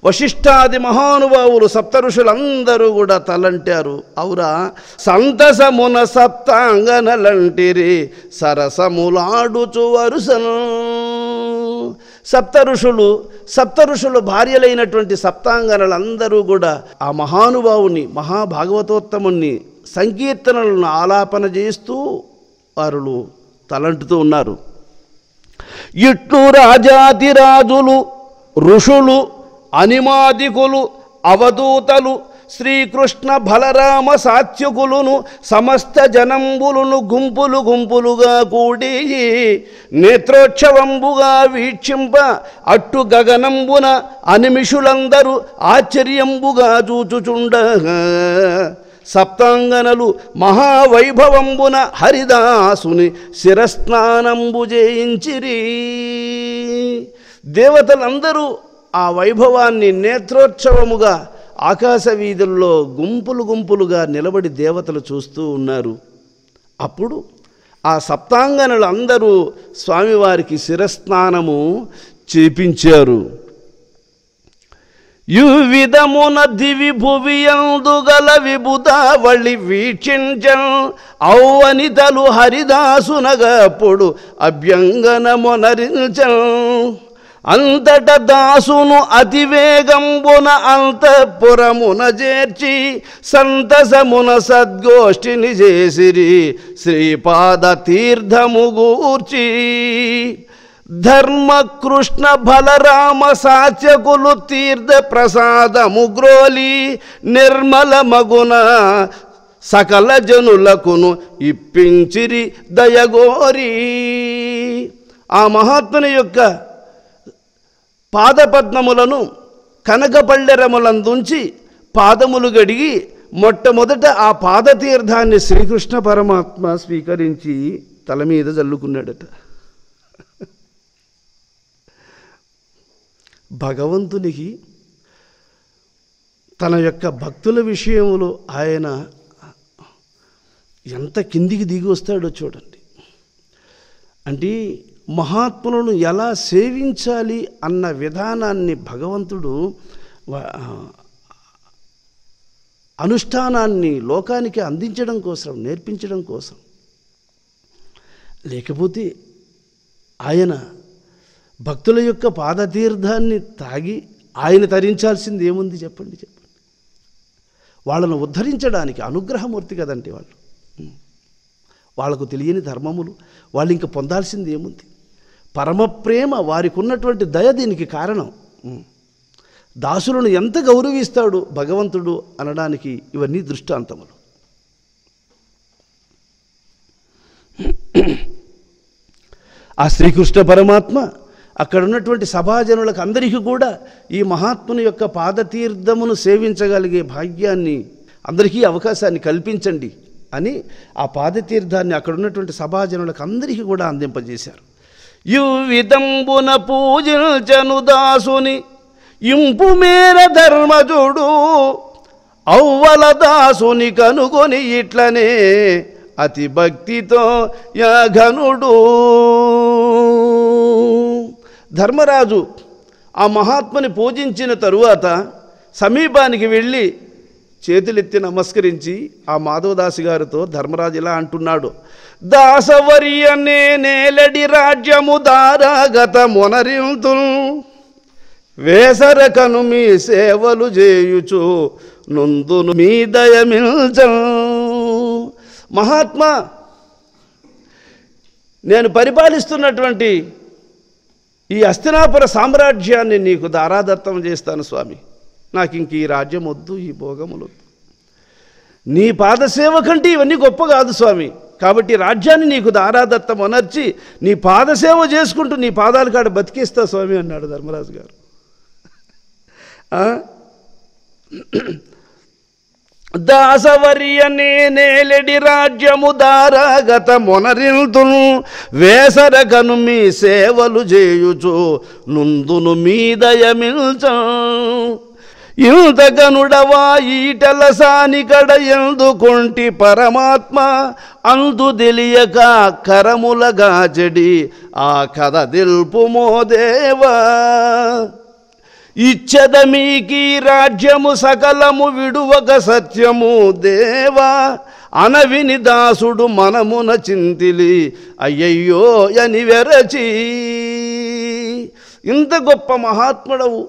వశిష్ఠాది మహానుభావులు సప్త ఋషులందరూ కూడా తలంటారు. అవురా సంతసమున సప్తాంగనలంటిరి సరసములాడుచు వరుసను. సప్త ఋషులు భార్యలైనటువంటి సప్తాంగనలందరూ కూడా ఆ మహానుభావుని మహాభాగవతోత్తముని సంకీర్తనలను ఆలాపన చేస్తూ వారు తలంటుతూ ఉన్నారు. ఇట్లు రాజాతిరాజులు ఋషులు అనిమాదికులు అవధూతలు శ్రీకృష్ణ బలరామ సాత్యకులను సమస్త జనంబులను గుంపులు గుంపులుగా కూడి నేత్రోత్సవంబుగా వీక్షింప అట్టు గగనంబున అనిమిషులందరూ ఆశ్చర్యంబుగా చూచుచుండగా సప్తాంగనలు మహావైభవంబున హరిదాసుని శిరస్నానంబు చేయించిరి. దేవతలందరూ ఆ వైభవాన్ని నేత్రోత్సవముగా ఆకాశ వీధుల్లో గుంపులు గుంపులుగా నిలబడి దేవతలు చూస్తూ ఉన్నారు. అప్పుడు ఆ సప్తాంగనలు అందరూ స్వామివారికి శిరస్నానము చేపించారు. యువిధమున దివి భువియందుగల విబుధావళి వీక్షించన్ ఔవనితలు హరిదాసునగప్పుడు అభ్యంగనమునరించన్. అంతట దాసును అతివేగంబున అంతఃపురమున చేర్చి సంతసమున సద్గోష్ఠిని చేసిరి శ్రీపాద తీర్థము గూర్చి. ధర్మకృష్ణ బలరామ సాత్యకులు తీర్థ ప్రసాదము గ్రోలి నిర్మల మగున సకల జనులకును ఇప్పించిరి దయగోరి. ఆ మహాత్ముని యొక్క పాదపద్మములను కనకపళ్ళెరములందుంచి పాదములు గడిగి మొట్టమొదట ఆ పాదతీర్థాన్ని శ్రీకృష్ణ పరమాత్మ స్వీకరించి తల మీద జల్లుకున్నాడట. భగవంతునికి తన యొక్క భక్తుల విషయంలో ఆయన ఎంత కిందికి దిగి వస్తాడో చూడండి. అంటే మహాత్ములను ఎలా సేవించాలి అన్న విధానాన్ని భగవంతుడు అనుష్ఠానాన్ని లోకానికి అందించడం కోసం, నేర్పించడం కోసం. లేకపోతే ఆయన భక్తుల యొక్క పాదతీర్థాన్ని తాగి ఆయన తరించాల్సింది ఏముంది చెప్పండి. వాళ్ళను ఉద్ధరించడానికి అనుగ్రహమూర్తి కదంటే వాళ్ళకు తెలియని ధర్మములు వాళ్ళు ఇంక పొందాల్సింది ఏముంది. పరమప్రేమ వారికి ఉన్నటువంటి దయ దీనికి కారణం. దాసులను ఎంత గౌరవిస్తాడు భగవంతుడు అనడానికి ఇవన్నీ దృష్టాంతములు. ఆ శ్రీకృష్ణ పరమాత్మ అక్కడ ఉన్నటువంటి సభాజనులకు అందరికీ కూడా ఈ మహాత్ముని యొక్క పాదతీర్థమును సేవించగలిగే భాగ్యాన్ని, అందరికీ అవకాశాన్ని కల్పించండి అని ఆ పాదతీర్థాన్ని అక్కడ ఉన్నటువంటి సభాజనులకు అందరికీ కూడా అందింపజేశారు. యువిదంబున పూజించను దాసుని ఇంపు మేర ధర్మజుడు ఔవల దాసుని కనుగొని ఇట్లనే అతి భక్తితో యాఘనుడు. ధర్మరాజు ఆ మహాత్ముని పూజించిన తరువాత సమీపానికి వెళ్ళి చేతులెత్తి నమస్కరించి ఆ మాధవదాసు గారితో ధర్మరాజు ఇలా అంటున్నాడు. దాసవర్యనే నేలడి రాజ్యము దారాగత మొనరింతు వేసరకను మీ సేవలు చేయుచు నొందును మీ దయమిల్చను. మహాత్మా, నేను పరిపాలిస్తున్నటువంటి ఈ హస్తినాపుర సామ్రాజ్యాన్ని నీకు దారాదత్తం చేస్తాను స్వామి. నాకు ఇంక ఈ రాజ్యం వద్దు, ఈ భోగములు వద్దు. నీ పాదసేవ కంటే ఇవన్నీ గొప్ప కాదు స్వామి. కాబట్టి రాజ్యాన్ని నీకు దారాదత్తం అనర్చి నీ పాదసేవ చేసుకుంటూ నీ పాదాల కాడ బతికేస్తా స్వామి అన్నాడు ధర్మరాజు గారు. దాసవర్యనే నేలెడి రాజ్యము దారాగత మొనరిల్తును వేసరగను మీ సేవలు చేయుచు నుందును మీ దయమిల్చ ఇంతగనుడవా ఈటల సానికడ ఎందుకుంటి పరమాత్మ అందు తెలియక కరములగా చెడి ఆ కథ తెలుపుమో దేవా ఇచ్చద మీకీ రాజ్యము సకలము విడువక సత్యము దేవా అనవిని దాసుడు మనమున చింతిలి అయ్యయ్యో అని వెరచి. ఇంత గొప్ప మహాత్ముడవు,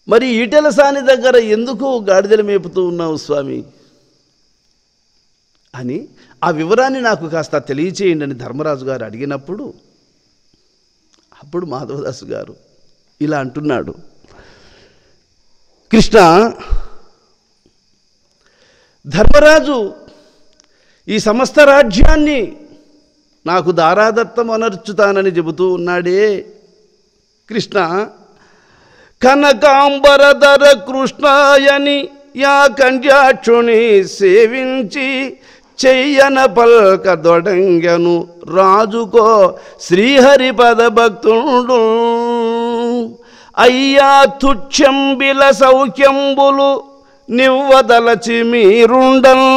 మరి ఈటెల సాని దగ్గర ఎందుకు గాడిదలు మేపుతూ ఉన్నావు స్వామి అని ఆ వివరాన్ని నాకు కాస్త తెలియచేయండి అని ధర్మరాజు గారు అడిగినప్పుడు అప్పుడు మాధవదాసు గారు ఇలా అంటున్నాడు, కృష్ణ, ధర్మరాజు ఈ సమస్త రాజ్యాన్ని నాకు దారాదత్తం అనర్చుతానని చెబుతూ ఉన్నాడే కృష్ణ, కనకాంబరధర కృష్ణాయని యా కంజాక్షుని సేవించి చెయ్యన పల్క దొడంగను రాజుకో శ్రీహరి పదభక్తుడు అయ్యా తుచ్చంబిల సౌఖ్యంబులు నివ్వదలచి మీరుండల్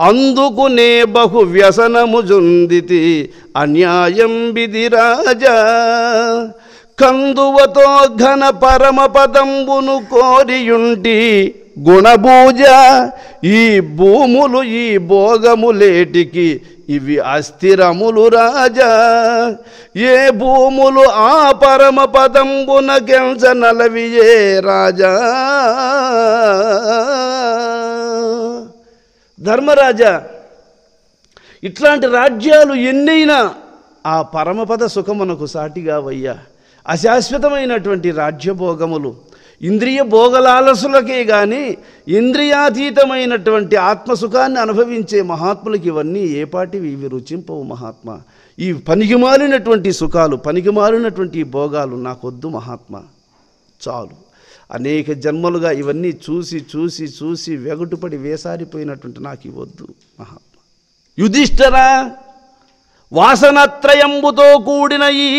అందుకునే బహు వ్యసనము జుందితి అన్యాయం బిది రాజా కందువతో ఘన పరమ పదంబును కోరియుంటి గుణభూజ ఈ భూములు ఈ భోగములేటికి ఇవి అస్థిరములు రాజా ఏ భూములు ఆ పరమ పదంబున గెంచనలవియే రాజా. ధర్మరాజా, ఇట్లాంటి రాజ్యాలు ఎన్నైనా ఆ పరమపద సుఖమునకు సాటిగా వయ్యా. అశాశ్వతమైనటువంటి రాజ్యభోగములు ఇంద్రియ భోగలాలసులకే కానీ ఇంద్రియాతీతమైనటువంటి ఆత్మసుఖాన్ని అనుభవించే మహాత్ములకి ఇవన్నీ ఏపాటివి, ఇవి రుచింపవు మహాత్మా. ఈ పనికిమాలినటువంటి సుఖాలు, పనికిమాలినటువంటి భోగాలు నాకొద్దు మహాత్మా, చాలు. అనేక జన్మలుగా ఇవన్నీ చూసి చూసి చూసి వెగటుపడి వేసారిపోయినటువంటి నాకు ఇవద్దు మహాత్మా. యుధిష్ఠిరా, వాసనత్రయంబుతో కూడిన ఈ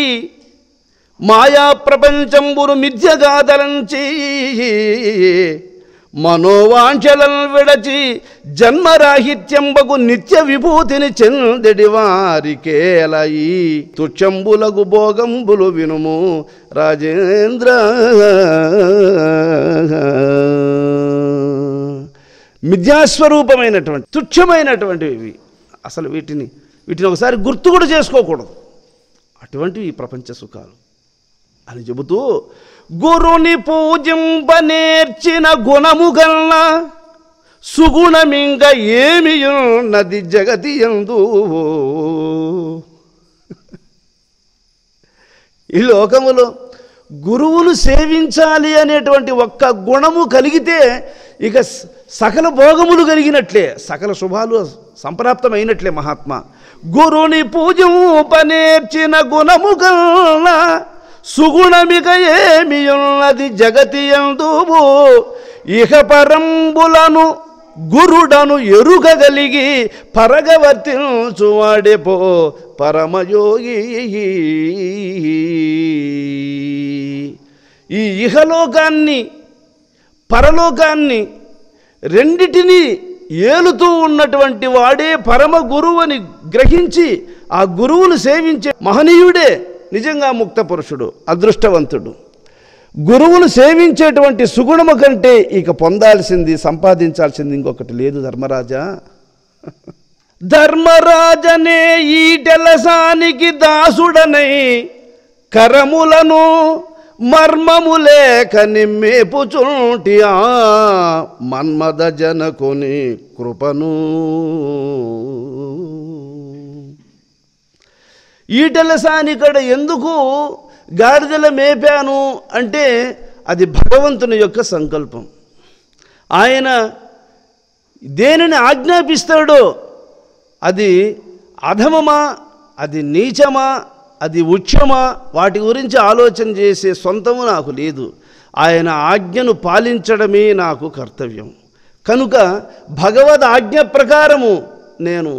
మాయా ప్రపంచంబును మిథ్యగాదలంచి మనోవాంఛలను విడచి జన్మరాహిత్యంబకు నిత్య విభూతిని చెందెడి వారికేల ఈ తుచ్చంబులగు భోగంబులు వినుము రాజేంద్ర. మిథ్యాస్వరూపమైనటువంటి తుచ్చమైనటువంటివి అసలు వీటిని ఒకసారి గుర్తు కూడా చేసుకోకూడదు, అటువంటివి ఈ ప్రపంచ సుఖాలు అని చెబుతూ, గురుని పూజింపనేర్చిన గుణము గల్ల సుగుణమింక ఏమియున్నది జగతి యందు. ఈ లోకములో గురువును సేవించాలి అనేటువంటి ఒక్క గుణము కలిగితే ఇక సకల భోగములు కలిగినట్లే, సకల శుభాలు సంప్రాప్తమైనట్లే మహాత్మా. గురుని పూజింపనేర్చిన గుణము గల్ల సుగుణమిక ఏమియున్నది జగతి యందు. ఇహ పరంబులను గురుడను ఎరుగగలిగి పరగవర్తించువాడే పో పరమయోగి. ఈ ఇహలోకాన్ని పరలోకాన్ని రెండిటినీ ఏలుతూ ఉన్నటువంటి వాడే పరమ గురువు అని గ్రహించి ఆ గురువును సేవించే మహనీయుడే నిజంగా ముక్త పురుషుడు, అదృష్టవంతుడు. గురువును సేవించేటువంటి సుగుణము కంటే ఇక పొందాల్సింది, సంపాదించాల్సింది ఇంకొకటి లేదు ధర్మరాజా. ధర్మరాజనే ఈటెల సానికి దాసుడనై కరములను మర్మములేక నిమ్మేపుచుంటి ఆ మన్మద జనకుని కృపను. ఈటెల సానికడ ఎందుకు గాడిదల మేపాను అంటే అది భగవంతుని యొక్క సంకల్పం. ఆయన దేనిని ఆజ్ఞాపిస్తాడో అది అధమమా, అది నీచమా, అది ఉచ్యమా, వాటి గురించి ఆలోచన చేసే సొంతము నాకు లేదు. ఆయన ఆజ్ఞను పాలించడమే నాకు కర్తవ్యం. కనుక భగవద్ ఆజ్ఞ ప్రకారము నేను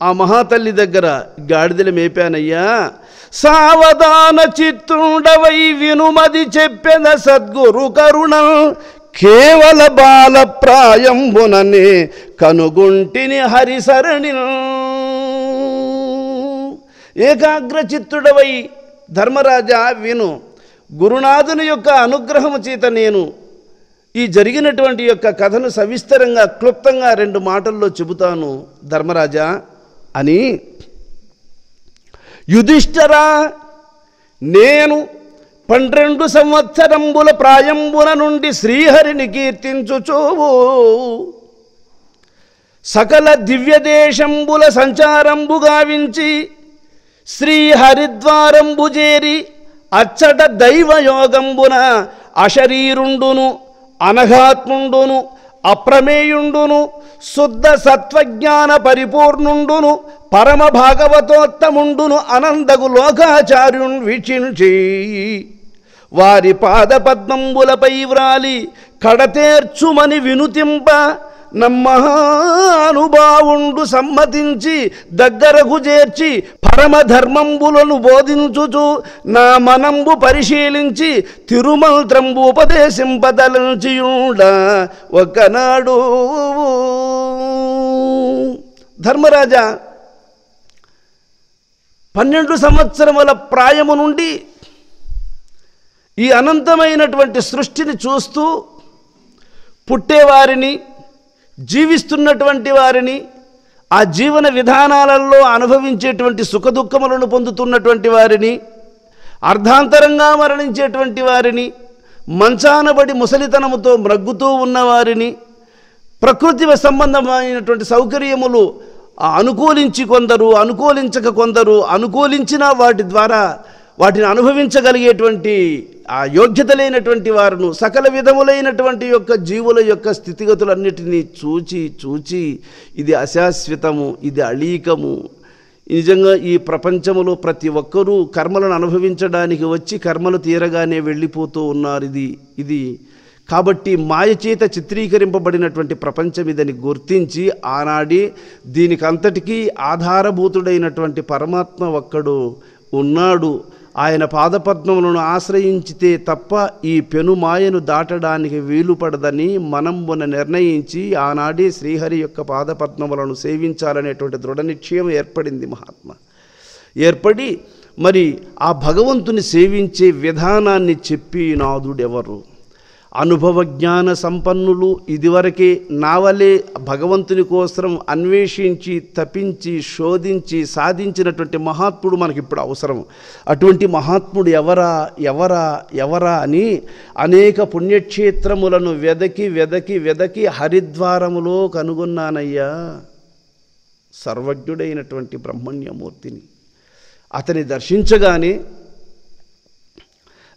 ఆ మహాతల్లి దగ్గర గాడిదలు మేపానయ్యా. సావధాన చిత్తుండవై వినుమది చెప్పెద సద్గురు కరుణ, కేవల బాల ప్రాయంబుననే కనుగుంటిని హరిసరణి. ఏకాగ్ర చిత్తుడవై ధర్మరాజా విను, గురునాథుని యొక్క అనుగ్రహము చేత నేను ఈ జరిగినటువంటి యొక్క కథను సవిస్తరంగా క్లుప్తంగా 2 మాటల్లో చెబుతాను ధర్మరాజా అని. యుధిష్ఠిరా, నేను 12 సంవత్సరంబుల ప్రాయంబున నుండి శ్రీహరిని కీర్తించుచోవు సకల దివ్యదేశంబుల సంచారంబు గావించి శ్రీహరిద్వారంబు చేరి అచ్చట దైవయోగంబున అశరీరుండును అనఘాత్ముండును అప్రమేయుండును శుద్ధ సత్వజ్ఞాన పరిపూర్ణుండును పరమ భాగవతోత్తముండును అనందగు లోకాచార్యున్ వీక్షించి వారి పాదపద్మంబులపై వ్రాలి కడతేర్చుమని వినుతింప నమ్మహానుభావుండు సమ్మతించి దగ్గరకు చేర్చి పరమధర్మంబులను బోధించుచు నా మనంబు పరిశీలించి తిరుమంత్రంబు ఉపదేశింపదలంచియుండ ఒకనాడు. ధర్మరాజా, 12 సంవత్సరముల ప్రాయము నుండి ఈ అనంతమైనటువంటి సృష్టిని చూస్తూ పుట్టేవారిని, జీవిస్తున్నటువంటి వారిని, ఆ జీవన విధానాలలో అనుభవించేటువంటి సుఖదుఖములను పొందుతున్నటువంటి వారిని, అర్ధాంతరంగా మరణించేటువంటి వారిని, మంచానబడి ముసలితనముతో మ్రగ్గుతూ ఉన్నవారిని, ప్రకృతి సంబంధమైనటువంటి సౌకర్యములు అనుకూలించి కొందరు, అనుకూలించక కొందరు, అనుకూలించిన వాటి ద్వారా వాటిని అనుభవించగలిగేటువంటి ఆ యోగ్యత లేనటువంటి వారును, సకల విధములైనటువంటి యొక్క జీవుల యొక్క స్థితిగతులన్నిటినీ చూచి ఇది అశాశ్వతము, ఇది అళీకము, నిజంగా ఈ ప్రపంచములో ప్రతి ఒక్కరూ కర్మలను అనుభవించడానికి వచ్చి కర్మలు తీరగానే వెళ్ళిపోతూ ఉన్నారు. ఇది కాబట్టి మాయచేత చిత్రీకరింపబడినటువంటి ప్రపంచం ఇదని గుర్తించి ఆనాడే దీనికంతటికీ ఆధారభూతుడైనటువంటి పరమాత్మ ఒక్కడు ఉన్నాడు. ఆయన పాదపద్మములను ఆశ్రయించితే తప్ప ఈ పెనుమాయను దాటడానికి వీలుపడదని మనంబున నిర్ణయించి ఆనాడే శ్రీహరి యొక్క పాదపద్మములను సేవించాలనేటువంటి దృఢ నిశ్చయం ఏర్పడింది. మహాత్మ ఏర్పడి మరి ఆ భగవంతుని సేవించే విధానాన్ని చెప్పి నాదుడెవరు? అనుభవ జ్ఞాన సంపన్నులు, ఇదివరకే నావలే భగవంతుని కోసం అన్వేషించి తపించి శోధించి సాధించినటువంటి మహాత్ముడు మనకి ఇప్పుడు అవసరం. అటువంటి మహాత్ముడు ఎవరా అని అనేక పుణ్యక్షేత్రములను వెదకి హరిద్వారములో కనుగొన్నానయ్యా సర్వజ్ఞుడైనటువంటి బ్రహ్మణ్యమూర్తిని. అతని దర్శించగానే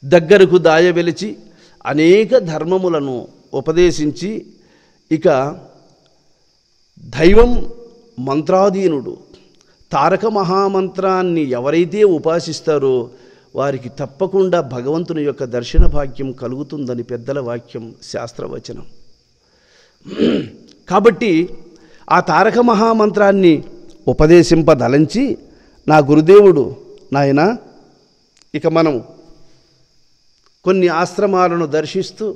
దగ్గరకు దాయవెలిచి అనేక ధర్మములను ఉపదేశించి, ఇక దైవం మంత్రాధీనుడు, తారక మహామంత్రాన్ని ఎవరైతే ఉపాసిస్తారో వారికి తప్పకుండా భగవంతుని యొక్క దర్శన భాగ్యం కలుగుతుందని పెద్దల వాక్యం, శాస్త్రవచనం. కాబట్టి ఆ తారక మహామంత్రాన్ని ఉపదేశింపదలంచి నా గురుదేవుడు, నాయనా ఇక మనం కొన్ని ఆశ్రమాలను దర్శిస్తూ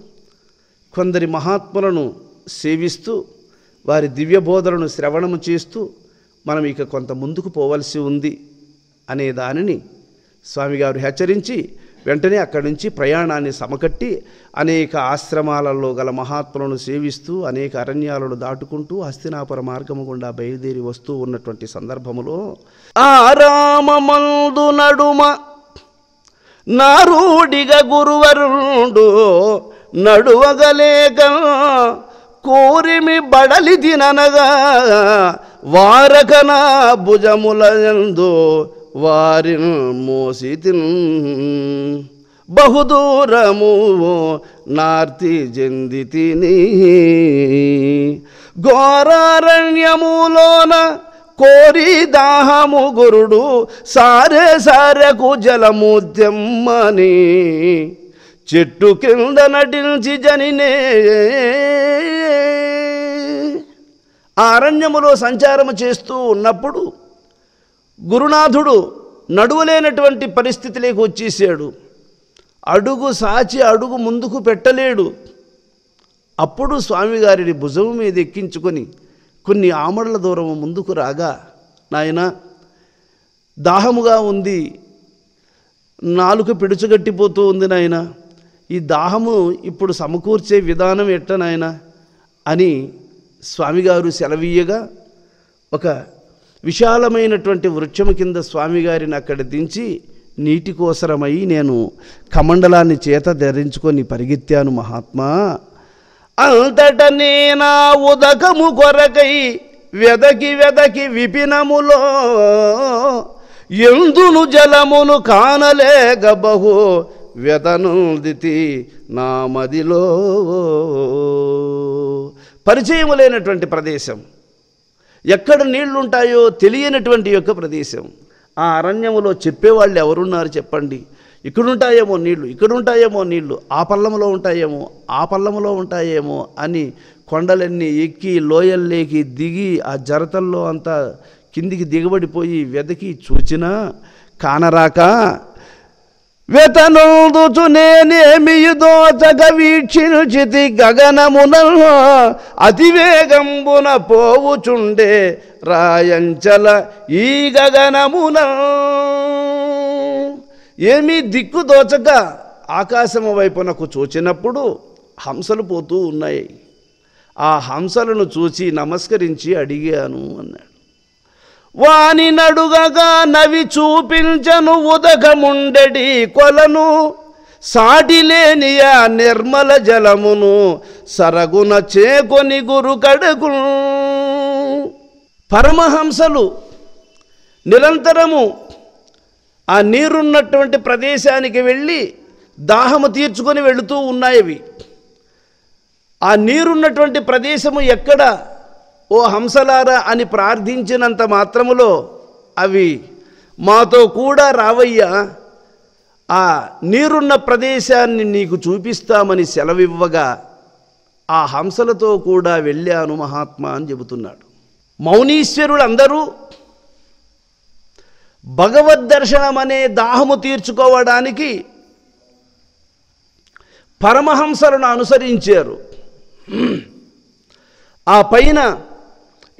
కొందరి మహాత్ములను సేవిస్తూ వారి దివ్యబోధలను శ్రవణము చేస్తూ మనం ఇక కొంత ముందుకు పోవలసి ఉంది అనే దానిని స్వామిగారు హెచ్చరించి వెంటనే అక్కడి నుంచి ప్రయాణాన్ని సమకట్టి అనేక ఆశ్రమాలలో గల మహాత్ములను సేవిస్తూ అనేక అరణ్యాలను దాటుకుంటూ హస్తినాపుర మార్గము గుండా బయలుదేరి వస్తూ ఉన్నటువంటి సందర్భములో ఆరామమందు నడుమ నారూడిగ గురువరుండు నడువగలేక కోరిమి బడలి తిననగా వారకన భుజములందు వారిని మోసి బహుదూరము నార్తి చెంది తిని ఘోరారణ్యములోన కోరి దాహము గురుడు సారే సారకు జలము తెమ్మని చెట్టు కింద నటించి జనినే. ఆ అరణ్యములో సంచారము చేస్తూ ఉన్నప్పుడు గురునాథుడు నడువలేనటువంటి పరిస్థితిలోకి వచ్చేసాడు. అడుగు సాచి అడుగు ముందుకు పెట్టలేడు. అప్పుడు స్వామివారిని భుజం మీద ఎక్కించుకొని కొన్ని ఆమడల దూరం ముందుకు రాగా, నాయన దాహముగా ఉంది, నాలుక పిడుచుగట్టిపోతూ ఉంది నాయన, ఈ దాహము ఇప్పుడు సమకూర్చే విధానం ఎట్ట నాయన అని స్వామిగారు సెలవీయగా, ఒక విశాలమైనటువంటి వృక్షము కింద స్వామిగారిని అక్కడ దించి, నీటి కోసరమై నేను కమండలాన్ని చేత ధరించుకొని పరిగెత్తాను మహాత్మా. అంతట నేనా ఉదకము కొరకై వెదకి వెదకి విపినములో ఎందును జలమును కానలేక బహు వ్యతనుదితి నా మదిలో. పరిచయం లేనటువంటి ప్రదేశం, ఎక్కడ నీళ్లుంటాయో తెలియనటువంటి యొక్క ప్రదేశం. ఆ అరణ్యములో చెప్పేవాళ్ళు ఎవరున్నారు చెప్పండి? ఇక్కడుంటాయేమో నీళ్లు, ఇక్కడుంటాయేమో నీళ్లు, ఆ పల్లములో ఉంటాయేమో, ఆ పల్లములో ఉంటాయేమో అని కొండలన్నీ ఎక్కి లోయల్లోకి దిగి ఆ జరతల్లో అంతా కిందికి దిగబడిపోయి వెదకి చూచినా కానరాక, వెతనుదుచు నేనేమియుదోచగ వీక్షించితి గగనమున అతివేగంబున పోవుచుండే రాయంచల ఈ గగనమున. ఏమీ దిక్కు దోచక ఆకాశము వైపునకు చూచినప్పుడు హంసలు పోతూ ఉన్నాయి. ఆ హంసలను చూచి నమస్కరించి అడిగాను అన్నాడు. వాని నడుగగా నవి చూపించను ఉదకముండెడి కొలను సాటిలేని ఆ నిర్మల జలమును సరగున చేకొని గురు కడకు. పరమహంసలు నిరంతరము ఆ నీరున్నటువంటి ప్రదేశానికి వెళ్ళి దాహము తీర్చుకొని వెళుతూ ఉన్నాయి. ఆ నీరున్నటువంటి ప్రదేశము ఎక్కడ? ఓ హంసలారా అని ప్రార్థించినంత మాత్రములో అవి మాతో కూడా రావయ్యా, ఆ నీరున్న ప్రదేశాన్ని నీకు చూపిస్తామని సెలవివ్వగా ఆ హంసలతో కూడా వెళ్ళాను మహాత్మా అని చెబుతున్నాడు. మౌనీశ్వరులందరూ భగవద్దర్శనం అనే దాహము తీర్చుకోవడానికి పరమహంసలను అనుసరించారు. ఆ పైన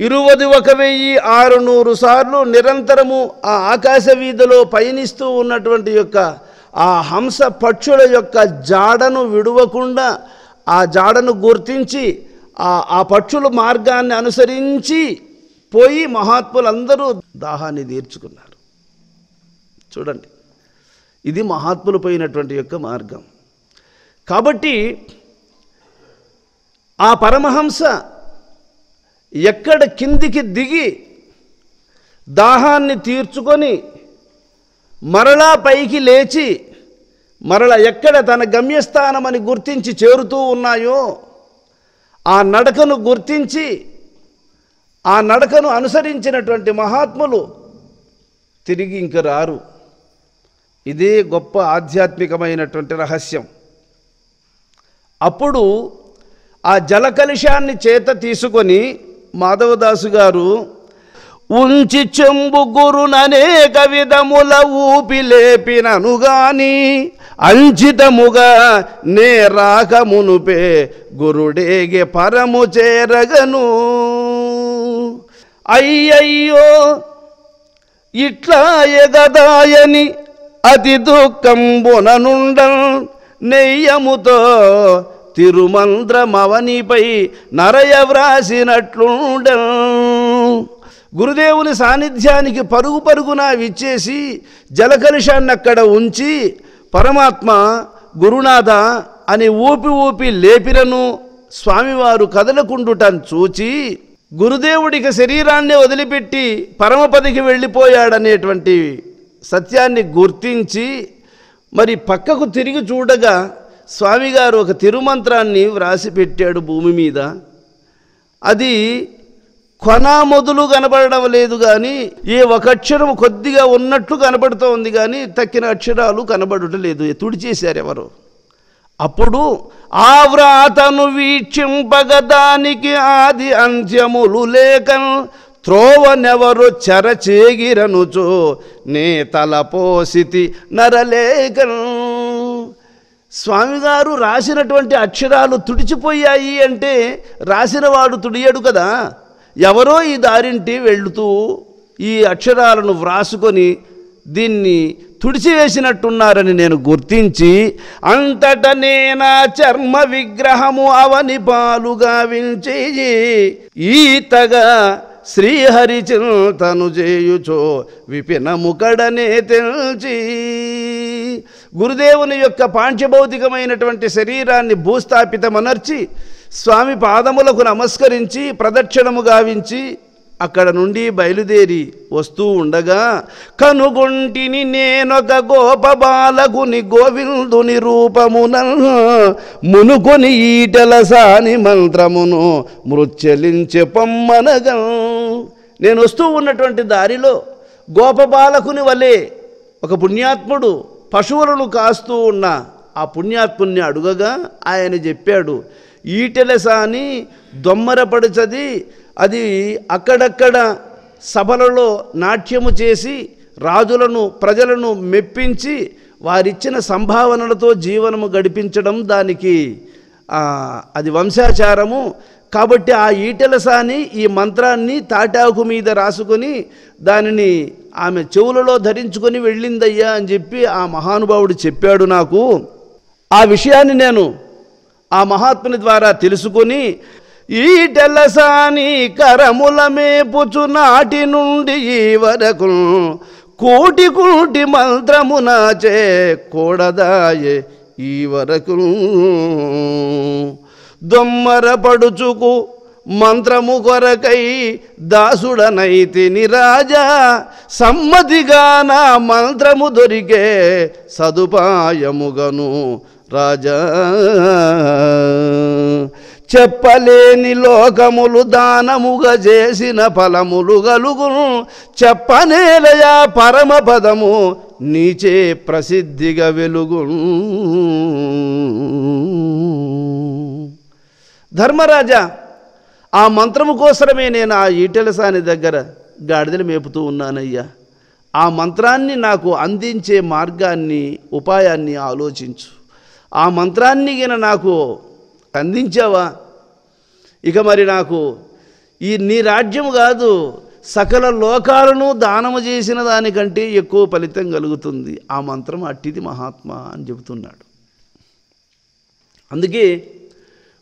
21,600 సార్లు నిరంతరము ఆ ఆకాశ వీధిలో పయనిస్తూ ఉన్నటువంటి యొక్క ఆ హంస పక్షుల యొక్క జాడను విడువకుండా ఆ జాడను గుర్తించి ఆ పక్షుల మార్గాన్ని అనుసరించి పోయి మహాత్ములందరూ దాహాన్ని తీర్చుకున్నారు. చూడండి, ఇది మహాత్ములు పోయినటువంటి యొక్క మార్గం. కాబట్టి ఆ పరమహంస ఎక్కడ కిందికి దిగి దాహాన్ని తీర్చుకొని మరలా పైకి లేచి మరలా ఎక్కడ తన గమ్యస్థానమని గుర్తించి చేరుతూ ఉన్నాయో ఆ నడకను గుర్తించి ఆ నడకను అనుసరించినటువంటి మహాత్ములు తిరిగి ఇంక రారు. ఇదే గొప్ప ఆధ్యాత్మికమైనటువంటి రహస్యం. అప్పుడు ఆ జలకలుషాన్ని చేత తీసుకొని మాధవదాసు గారు ఉంచి చెంబు గురుననేక విధముల ఊపి లేపినను గాని అంచితముగా నే రాకమునుపే గురుడేగే పరము చేరగను. అయ్యయ్యో ఇట్లా ఎగదాయని అతి దుఃఖంబుననుండ నెయ్యముతో తిరుమంద్రమవనిపై నరయ వ్రాసినట్లుండ. గురుదేవుని సాన్నిధ్యానికి పరుగు పరుగున విచ్చేసి జలకలుషాన్ని అక్కడ ఉంచి పరమాత్మ గురునాథ అని ఊపి ఊపి లేపినను స్వామివారు కదలకుండుటను చూచి గురుదేవుడికి శరీరాన్ని వదిలిపెట్టి పరమపదికి వెళ్ళిపోయాడనేటువంటి సత్యాన్ని గుర్తించి మరి పక్కకు తిరిగి చూడగా స్వామిగారు ఒక తిరుమంత్రాన్ని వ్రాసి పెట్టాడు భూమి మీద. అది కొన మొదలు కనబడడం లేదు, కానీ ఏ ఒక అక్షరం కొద్దిగా ఉన్నట్లు కనబడుతూ ఉంది, కానీ తక్కిన అక్షరాలు కనబడటం లేదు. తుడిచేశారు ఎవరు. అప్పుడు ఆ వ్రాతను వీక్షింపగదానికి ఆది అంత్యములు లేకన్ త్రోవనెవరు చెరచేగిరనుచో నే తలపోసితి నరలేకన్. స్వామిగారు రాసినటువంటి అక్షరాలు తుడిచిపోయాయి అంటే రాసినవాడు తుడియడు కదా. ఎవరో ఈ దారింటి వెళుతూ ఈ అక్షరాలను వ్రాసుకొని దీన్ని తుడిచివేసినట్టున్నారని నేను గుర్తించి అంతట నేనా చర్మ విగ్రహము అవని పాలుగా వించి ఈతగా శ్రీహరి చింతను చేయుచో విపినముకడనే తెల్చి. గురుదేవుని యొక్క పాంచభౌతికమైనటువంటి శరీరాన్ని భూస్థాపితమనర్చి స్వామి పాదములకు నమస్కరించి ప్రదక్షిణము గావించి అక్కడ నుండి బయలుదేరి వస్తూ ఉండగా కనుగొంటిని నేనొక గోపబాలకుని గోవిందుని రూపమున మునుకొని ఈటెల సాని మంత్రమును మృచ్ఛలించె పొమ్మనగా. నేను వస్తూ ఉన్నటువంటి దారిలో గోపబాలకుని వలె ఒక పుణ్యాత్ముడు పశువులను కాస్తూ ఉన్న ఆ పుణ్యాత్ముని అడుగగా ఆయన చెప్పాడు, ఈటెల సాని దొమ్మరపడుచది, అది అక్కడక్కడ సభలలో నాట్యము చేసి రాజులను ప్రజలను మెప్పించి వారిచ్చిన సంభావనలతో జీవనము గడిపించడం దానికి అది వంశాచారము. కాబట్టి ఆ ఈటెల సాని ఈ మంత్రాన్ని తాటాకు మీద రాసుకొని దానిని ఆమె చెవులలో ధరించుకొని వెళ్ళిందయ్యా అని చెప్పి ఆ మహానుభావుడు చెప్పాడు నాకు. ఆ విషయాన్ని నేను ఆ మహాత్ముని ద్వారా తెలుసుకొని ఈటెల సాని కరముల మేపుచు నాటి నుండి ఈ వరకు కోటి కోటి మంత్రమునాచే కూడదాయే ఈ వరకు దొమ్మరపడుచుకు మంత్రము కొరకై దాసుడనైతిని రాజా సమ్మతిగా నా మంత్రము దొరికే సదుపాయముగను రాజా. చెప్పలేని లోకములు దానముగా చేసిన ఫలములు గలుగును చెప్పనేలయా పరమపదము నీచే ప్రసిద్ధిగా వెలుగును. ధర్మరాజా, ఆ మంత్రము కోసమే నేను ఆ ఈటెల సాని దగ్గర గాడిదలు మేపుతూ ఉన్నానయ్యా. ఆ మంత్రాన్ని నాకు అందించే మార్గాన్ని ఉపాయాన్ని ఆలోచించు. ఆ మంత్రాన్ని గిన నాకు అందించావా, ఇక మరి నాకు ఈ నీ రాజ్యము కాదు సకల లోకాలను దానము చేసిన దానికంటే ఎక్కువ ఫలితం కలుగుతుంది. ఆ మంత్రం అట్టిది మహాత్మా అని చెబుతున్నాడు. అందుకే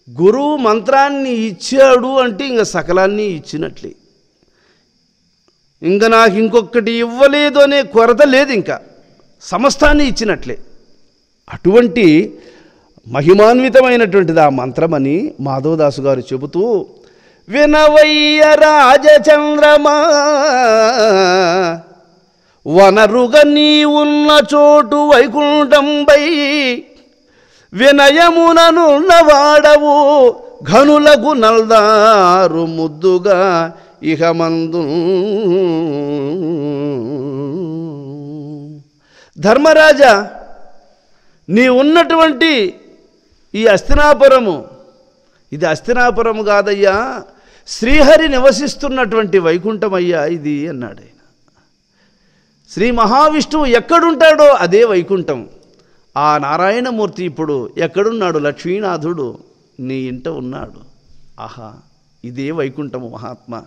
గురువు మంత్రాన్ని ఇచ్చాడు అంటే ఇంక సకలాన్ని ఇచ్చినట్లే. ఇంకా నాకు ఇంకొకటి ఇవ్వలేదు అనే కొరత లేదు, ఇంకా సమస్తాన్ని ఇచ్చినట్లే. అటువంటి మహిమాన్వితమైనటువంటిది ఆ మంత్రమని మాధవదాసు గారు చెబుతూ, వినవయ్య రాజచంద్రమా వనరుగా నీ ఉన్న చోటు వైకుంఠంపై వినయముననున్నవాడవు ఘనులకు నల్దారు ముద్దుగా ఇహ మందు. ధర్మరాజా, నీ ఉన్నటువంటి ఈ అస్తినాపురము, ఇది అస్తినాపురము కాదయ్యా, శ్రీహరి నివసిస్తున్నటువంటి వైకుంఠమయ్యా ఇది అన్నాడు ఆయన. శ్రీ మహావిష్ణువు ఎక్కడుంటాడో అదే వైకుంఠం. ఆ నారాయణమూర్తి ఇప్పుడు ఎక్కడున్నాడు? లక్ష్మీనాథుడు నీ ఇంట ఉన్నాడు. ఆహా, ఇదే వైకుంఠము మహాత్మా.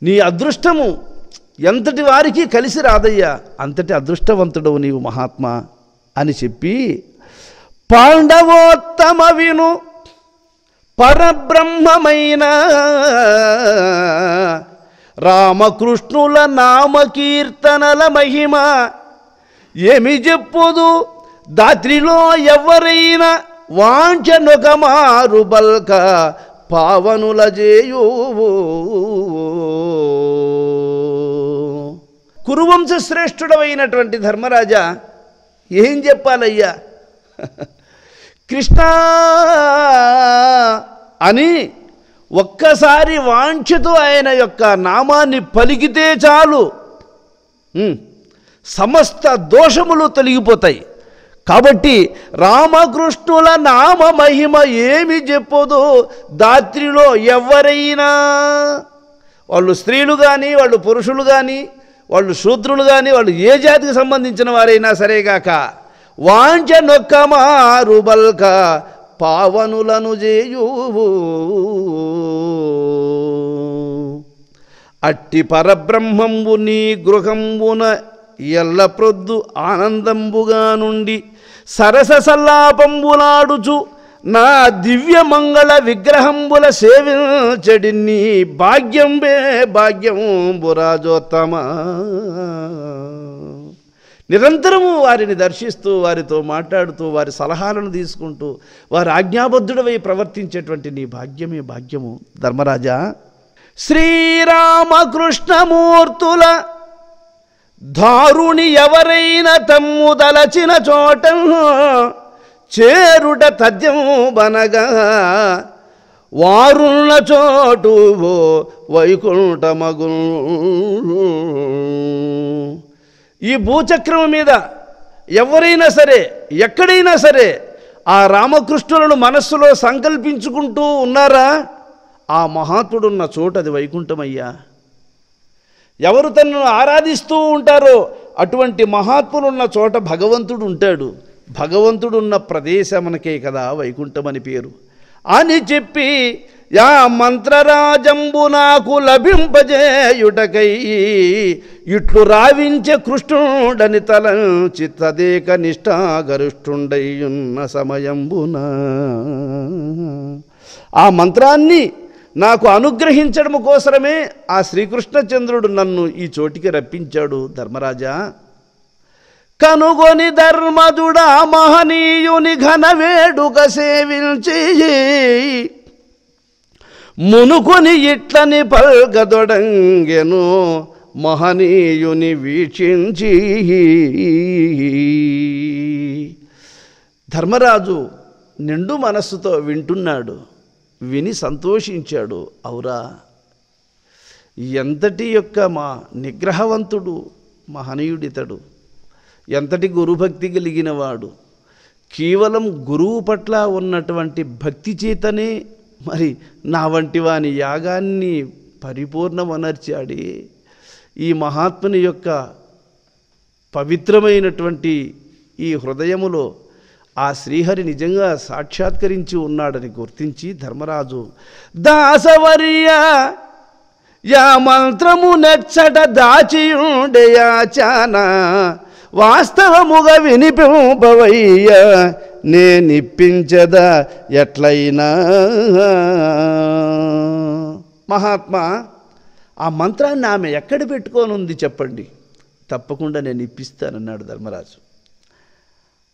నీ అదృష్టము ఎంతటి వారికి కలిసి రాదయ్యా, అంతటి అదృష్టవంతుడవు నీవు మహాత్మా అని చెప్పి, పాండవోత్తమ విను పరబ్రహ్మమైన రామకృష్ణుల నామకీర్తనల మహిమ ఏమి చెప్పుదు, దాత్రిలో ఎవరైనా వాంఛనొక మారు బల్క పావనుల చేయు. కురువంశ శ్రేష్ఠుడమైనటువంటి ధర్మరాజా, ఏం చెప్పాలయ్యా, కృష్ణ అని ఒక్కసారి వాంఛతో ఆయన యొక్క నామాన్ని పలికితే చాలు సమస్త దోషములు తొలగిపోతాయి. కాబట్టి రామకృష్ణుల నామ మహిమ ఏమి చెప్పదో దాత్రిలో ఎవరైనా, వాళ్ళు స్త్రీలు కానీ, వాళ్ళు పురుషులు కానీ, వాళ్ళు శూద్రులు కానీ, వాళ్ళు ఏ జాతికి సంబంధించిన వారైనా సరేగాక, వాంఛ నొక్కమారు బల్క పావనులను చేయు. అట్టి పరబ్రహ్మంబు నీ గృహంబున ఎల్ల ప్రొద్దు ఆనందంబుగా నుండి సరస సల్లాపంబులాడుచు నా దివ్య మంగళ విగ్రహంబుల సేవించడిని భాగ్యంబే భాగ్యంబు రాజోత్తమ. నిరంతరము వారిని దర్శిస్తూ, వారితో మాట్లాడుతూ, వారి సలహాలను తీసుకుంటూ, వారి ఆజ్ఞాబద్ధుడవై ప్రవర్తించేటువంటి నీ భాగ్యమే భాగ్యము ధర్మరాజా. శ్రీరామకృష్ణమూర్తుల దారుణి ఎవరైనా తమ్ము దలచిన చోట చేరుట తథ్యం బనగా వారున్న చోటు వైకుంఠమగు. ఈ భూచక్రం మీద ఎవరైనా సరే, ఎక్కడైనా సరే ఆ రామకృష్ణులను మనస్సులో సంకల్పించుకుంటూ ఉన్నారా, ఆ మహాత్ముడున్న చోటు అది వైకుంఠమయ్యా. ఎవరు తనను ఆరాధిస్తూ ఉంటారో అటువంటి మహాత్ములున్న చోట భగవంతుడు ఉంటాడు. భగవంతుడున్న ప్రదేశమునకే కదా వైకుంఠం అని పేరు అని చెప్పి, యా మంత్రరాజంబు నాకు లభింపజేయుటకై ఇట్లు రావించే కృష్ణుడని తలంచి తదేక నిష్ఠాగరిష్ఠుండయ్యున్న సమయంబున ఆ మంత్రాన్ని నాకు అనుగ్రహించడం కోసమే ఆ శ్రీకృష్ణచంద్రుడు నన్ను ఈ చోటికి రప్పించాడు ధర్మరాజా. కనుగొని ధర్మజుడా మహనీయుని ఘన వేడుక సేవించి మునుకొని ఇట్లని పల్గదొడంగెను మహనీయుని వీక్షించి. ధర్మరాజు నిండు మనస్సుతో వింటున్నాడు, విని సంతోషించాడు. అవురా, ఎంతటి యొక్క మా నిగ్రహవంతుడు మహనీయుడితడు, ఎంతటి గురుభక్తి కలిగినవాడు. కేవలం గురువు పట్ల ఉన్నటువంటి భక్తి చేతనే మరి నా వంటి వాని యాగాన్ని పరిపూర్ణమనర్చాడే. ఈ మహాత్ముని యొక్క పవిత్రమైనటువంటి ఈ హృదయములో ఆ శ్రీహరి నిజంగా సాక్షాత్కరించి ఉన్నాడని గుర్తించి ధర్మరాజు, దాసవర్య యా మంత్రము నచ్చట దాచియుండయాచాన వాస్తవముగా వినిపింపవయ్యా నేనిప్పించదా ఎట్లయినా. మహాత్మా, ఆ మంత్రాన్ని ఆమె ఎక్కడ పెట్టుకోనుంది చెప్పండి, తప్పకుండా నేను ఇప్పిస్తానన్నాడు ధర్మరాజు.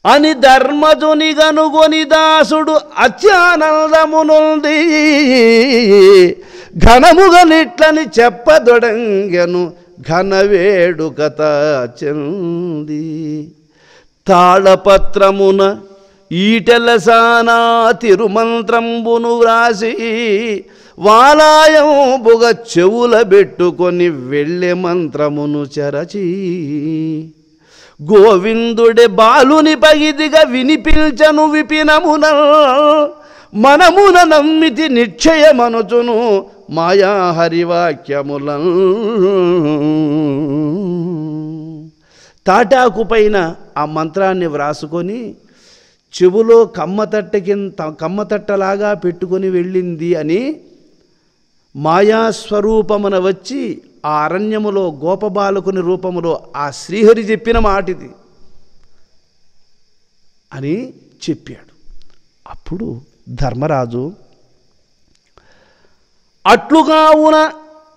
అని ధర్మజుని గనుగొని దాసుడు అత్యానందమునుంది ఘనముగనిట్లని చెప్పదొడంగెను ఘన వేడుకత చెంది. తాళపత్రమున ఈటెలసానా తిరుమంత్రంబును వ్రాసి వాలాయంబుగ చెవుల పెట్టుకొని వెళ్ళే మంత్రమును చెరచి గోవిందుడే బాలుని పగిదిగా వినిపించను విపినమున మనమున నమ్మితి నిశ్చయమనుచును మాయా హరివాక్యములం. తాటాకు పైన ఆ మంత్రాన్ని వ్రాసుకొని చెవులో కమ్మతట్టలాగా పెట్టుకొని వెళ్ళింది అని మాయాస్వరూపమున వచ్చి ఆ అరణ్యములో గోపబాలకుని రూపములో ఆ శ్రీహరి చెప్పిన మాటిది అని చెప్పాడు. అప్పుడు ధర్మరాజు, అట్లుగావున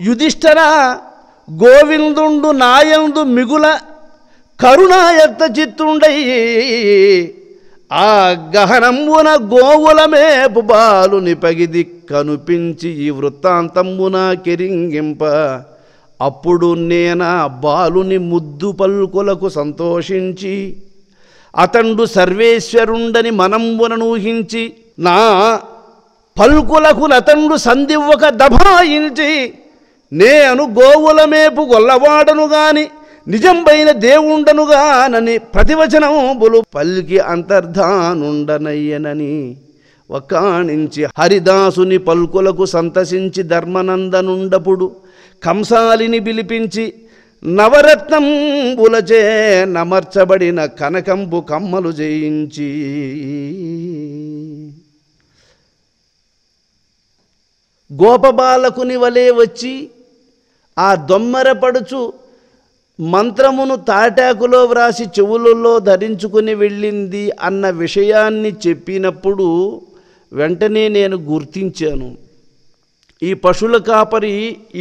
యుధిష్ఠిర గోవిందుండు నాయందు మిగుల కరుణాయత్త చిత్తుండై ఆ గహనంబున గోవుల మేపు బాలుని పగిది కనుపించి ఈ వృత్తాంతంబున కెరింగింప అప్పుడు నేనా బాలుని ముద్దు పల్కులకు సంతోషించి అతండు సర్వేశ్వరుండని మనంబున ఊహించి నా పల్కులకు నతండు సంధివ్వక దబాయించి, నేను గోవుల మేపు గొల్లవాడను గాని నిజంబైన దేవుండనుగానని ప్రతివచనంబులు పల్కి అంతర్ధానుండనయ్యనని వకాణించి హరిదాసుని పల్కులకు సంతసించి ధర్మనందనుండపుడు కంసాలిని పిలిపించి నవరత్నంబులచే నమర్చబడిన కనకంబు కమ్మలు చేయించి గోపబాలకుని వలె వచ్చి ఆ దొమ్మరపడుచు మంత్రమును తాటాకులో వ్రాసి చెవులలో ధరించుకుని వెళ్ళింది అన్న విషయాన్ని చెప్పినప్పుడు వెంటనే నేను గుర్తించాను, ఈ పశువుల కాపరి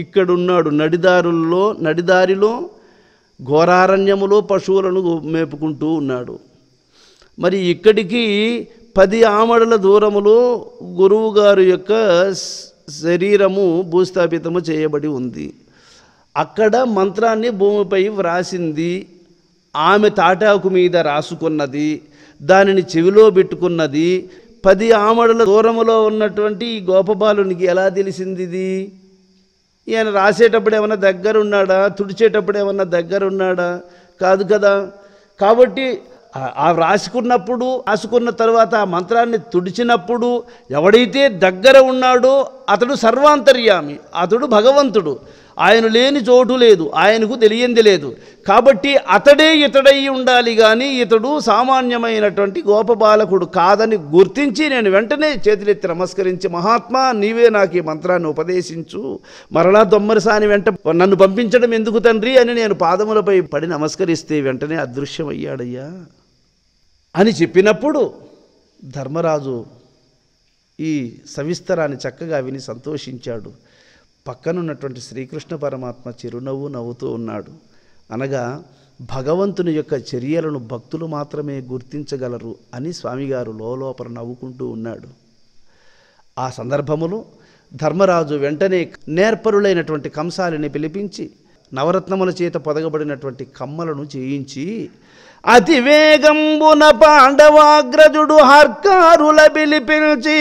ఇక్కడున్నాడు, నడిదారిలో ఘోరారణ్యములో పశువులను మేపుకుంటూ ఉన్నాడు. మరి ఇక్కడికి 10 ఆమడల దూరములో గురువుగారు యొక్క శరీరము భూస్థాపితము చేయబడి ఉంది. అక్కడ మంత్రాన్ని భూమిపై వ్రాసింది, ఆమె తాటాకు మీద రాసుకున్నది, దానిని చెవిలో పెట్టుకున్నది. 10 ఆమడుల దూరములో ఉన్నటువంటి ఈ గోపబాలునికి ఎలా తెలిసింది ఇది? ఈయన రాసేటప్పుడు ఏమన్నా దగ్గరున్నాడా? తుడిచేటప్పుడు ఏమన్నా దగ్గరున్నాడా? కాదు కదా. కాబట్టి ఆ రాసుకున్న తర్వాత ఆ మంత్రాన్ని తుడిచినప్పుడు ఎవడైతే దగ్గర ఉన్నాడో అతడు సర్వాంతర్యామి, అతడు భగవంతుడు. ఆయన లేని చోటు లేదు, ఆయనకు తెలియంది లేదు. కాబట్టి అతడే ఇతడై ఉండాలి, కానీ ఇతడు సామాన్యమైనటువంటి గోపబాలకుడు కాదని గుర్తించి నేను వెంటనే చేతులెత్తి నమస్కరించి, మహాత్మా నీవే నాకు ఈ మంత్రాన్ని ఉపదేశించు, మరలా దొమ్మరిసాని వెంట నన్ను పంపించడం ఎందుకు తండ్రి అని నేను పాదములపై పడి నమస్కరిస్తే వెంటనే అదృశ్యమయ్యాడయ్యా అని చెప్పినప్పుడు ధర్మరాజు ఈ సవిస్తరాన్ని చక్కగా విని సంతోషించాడు. పక్కనున్నటువంటి శ్రీకృష్ణ పరమాత్మ చిరునవ్వు నవ్వుతూ ఉన్నాడు. అనగా భగవంతుని యొక్క చర్యలను భక్తులు మాత్రమే గుర్తించగలరు అని స్వామిగారు లోపల నవ్వుకుంటూ ఉన్నాడు. ఆ సందర్భములో ధర్మరాజు వెంటనే నేర్పరులైనటువంటి కంసాలిని పిలిపించి నవరత్నముల చేత పొదగబడినటువంటి కమ్మలను చేయించి అతివేగంబున పాండవాగ్రజుడు హర్కారుల పిలిపించి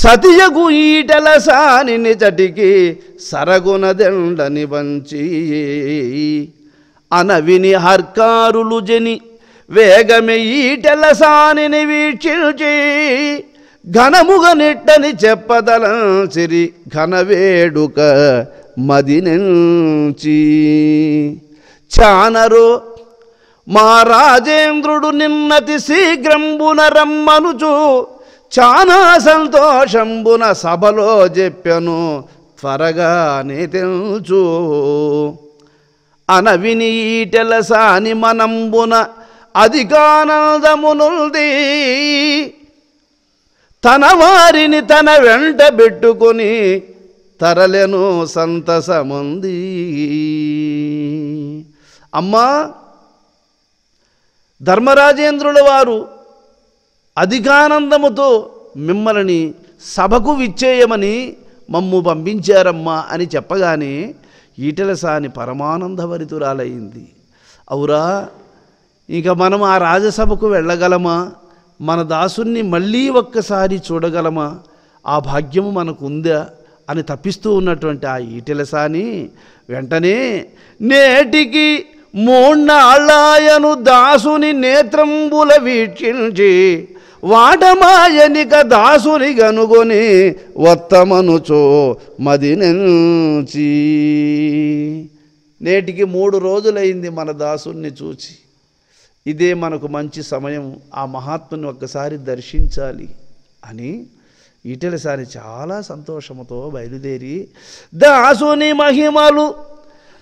సతియగు ఈటల సాని చటికి సరగునదెండని వంచి అనవిని హర్కారులు జని వేగమే ఈటల సానిని వీక్షించి ఘనముగ నిట్టని చెప్పదలంచిరి ఘనవేడుక మదినెంచి చానరో మా రాజేంద్రుడు నిన్నతి శీఘ్రంబున రమ్మనుచు చానా సంతోషంబున సభలో చెప్పెను త్వరగానే తెలుచు అనవిని ఈటెల సాని మనంబున అధికానందమునుల్ది తన వారిని తన వెంట పెట్టుకొని తరలెను సంతసముంది. అమ్మా, ధర్మరాజేంద్రుల వారు అధికానందముతో మిమ్మల్ని సభకు విచ్చేయమని మమ్ము పంపించారమ్మా అని చెప్పగానే ఈటెల సాని పరమానందభరితురాలయ్యింది. అవురా, ఇక మనం ఆ రాజసభకు వెళ్ళగలమా? మన దాసుని మళ్ళీ ఒక్కసారి చూడగలమా? ఆ భాగ్యము మనకు ఉందా అని తప్పిస్తూ ఉన్నటువంటి ఆ ఈటెల సాని వెంటనే నేటికి 3 నాళ్ళాయను దాసుని నేత్రంబుల వీక్షించి వాటమాయనిక దాసుని గనుగొని వత్తమనుచో మదినెంచి. నేటికి 3 రోజులైంది మన దాసుని చూచి, ఇదే మనకు మంచి సమయం, ఆ మహాత్ముని ఒక్కసారి దర్శించాలి అని ఈటెల సాని చాలా సంతోషముతో బయలుదేరి దాసుని మహిమలు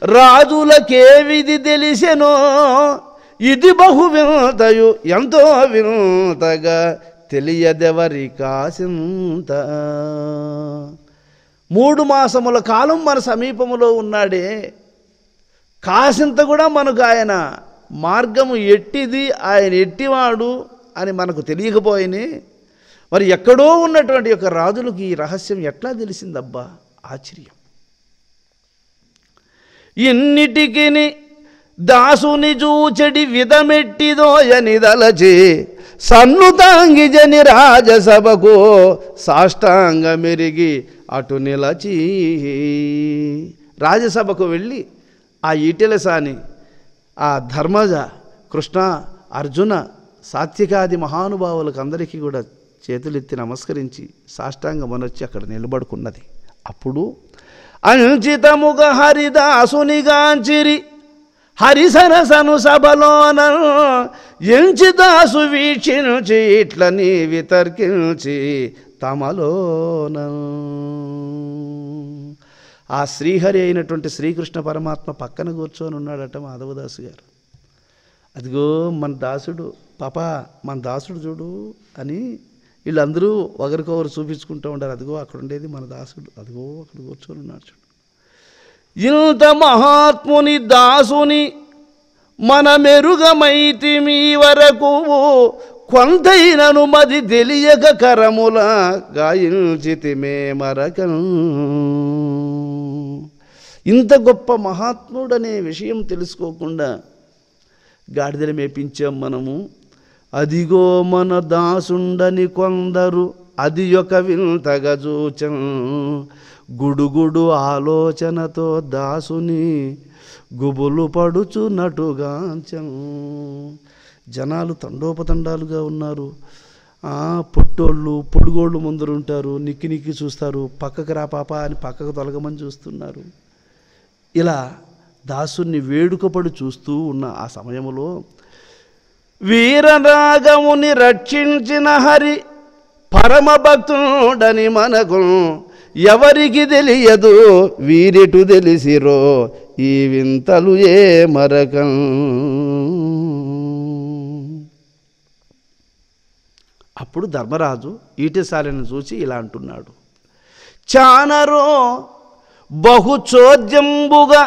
రాజులకే విధి తెలిసెనో ఇది బహు వింతయు ఎంతో వింతగా తెలియదెవరి కాసింత. 3 మాసముల కాలం మన సమీపములో ఉన్నాడే, కాసింత కూడా మనకు ఆయన మార్గము ఎట్టిది, ఆయన ఎట్టివాడు అని మనకు తెలియకపోయినే మరి ఎక్కడో ఉన్నటువంటి యొక్క రాజులకు ఈ రహస్యం ఎట్లా తెలిసిందబ్బా? ఆశ్చర్యం. ఇన్నిటికిని దాసుని జూచెడి విధమెట్టిదోయనిదలచి సన్నుతాంగి జని రాజసభకు సాష్టాంగ మెరిగి అటు నిలచి రాజసభకు వెళ్ళి ఆ ఈటెలసాని ఆ ధర్మజ కృష్ణ అర్జున సాత్వికాది మహానుభావులకు అందరికీ కూడా చేతులెత్తి నమస్కరించి సాష్టాంగమనొచ్చి అక్కడ నిలబడుకున్నది. అప్పుడు అంచితముగ హరిదాసునిగాంచిరి హరిసరసను సభలోన ఎంచిదాసు వీక్షించి ఇట్లని వితర్కించి తమలోన ఆ శ్రీహరి అయినటువంటి శ్రీకృష్ణ పరమాత్మ పక్కన కూర్చొని ఉన్నాడట మాధవదాసు గారు. అదిగో మన దాసుడు పాపా మన దాసుడు చూడు అని వీళ్ళందరూ ఒకరికొకరు చూపించుకుంటూ ఉంటారు. అదిగో అక్కడ ఉండేది మన దాసుడు, అదిగో అక్కడ కూర్చొని ఉన్నాడు చూడు. ఇంత మహాత్ముని దాసుని మన మెరుగమైతిమి వరకు కొంతైనను మది తెలియక కరముల గాయించితిమే మరకం. ఇంత గొప్ప మహాత్ముడనే విషయం తెలుసుకోకుండా గాడిదలు మేపించాం మనము. అదిగో మన దాసుండని కొందరు అది ఒక వింతగా చూచం గుడుగుడు ఆలోచనతో దాసుని గుబులు పడుచున్నట్టుగాంచం. జనాలు తండోపతండాలుగా ఉన్నారు. పొట్టోళ్ళు పొడుగోళ్ళు ముందరుంటారు, నిక్కి నిక్కి చూస్తారు, పక్కకు రా పాప అని పక్కకు తొలగమని చూస్తున్నారు. ఇలా దాసుని వేడుకపడి చూస్తూ ఉన్న ఆ సమయంలో వీరరాగముని రక్షించిన హరి పరమభక్తుడని మనకు ఎవరికి తెలియదు వీరెటు తెలిసిరో ఈ వింతలు ఏ మరకం. అప్పుడు ధర్మరాజు ఈటెసారిని చూసి ఇలా అంటున్నాడు. చానరో బహు చోద్యంబుగా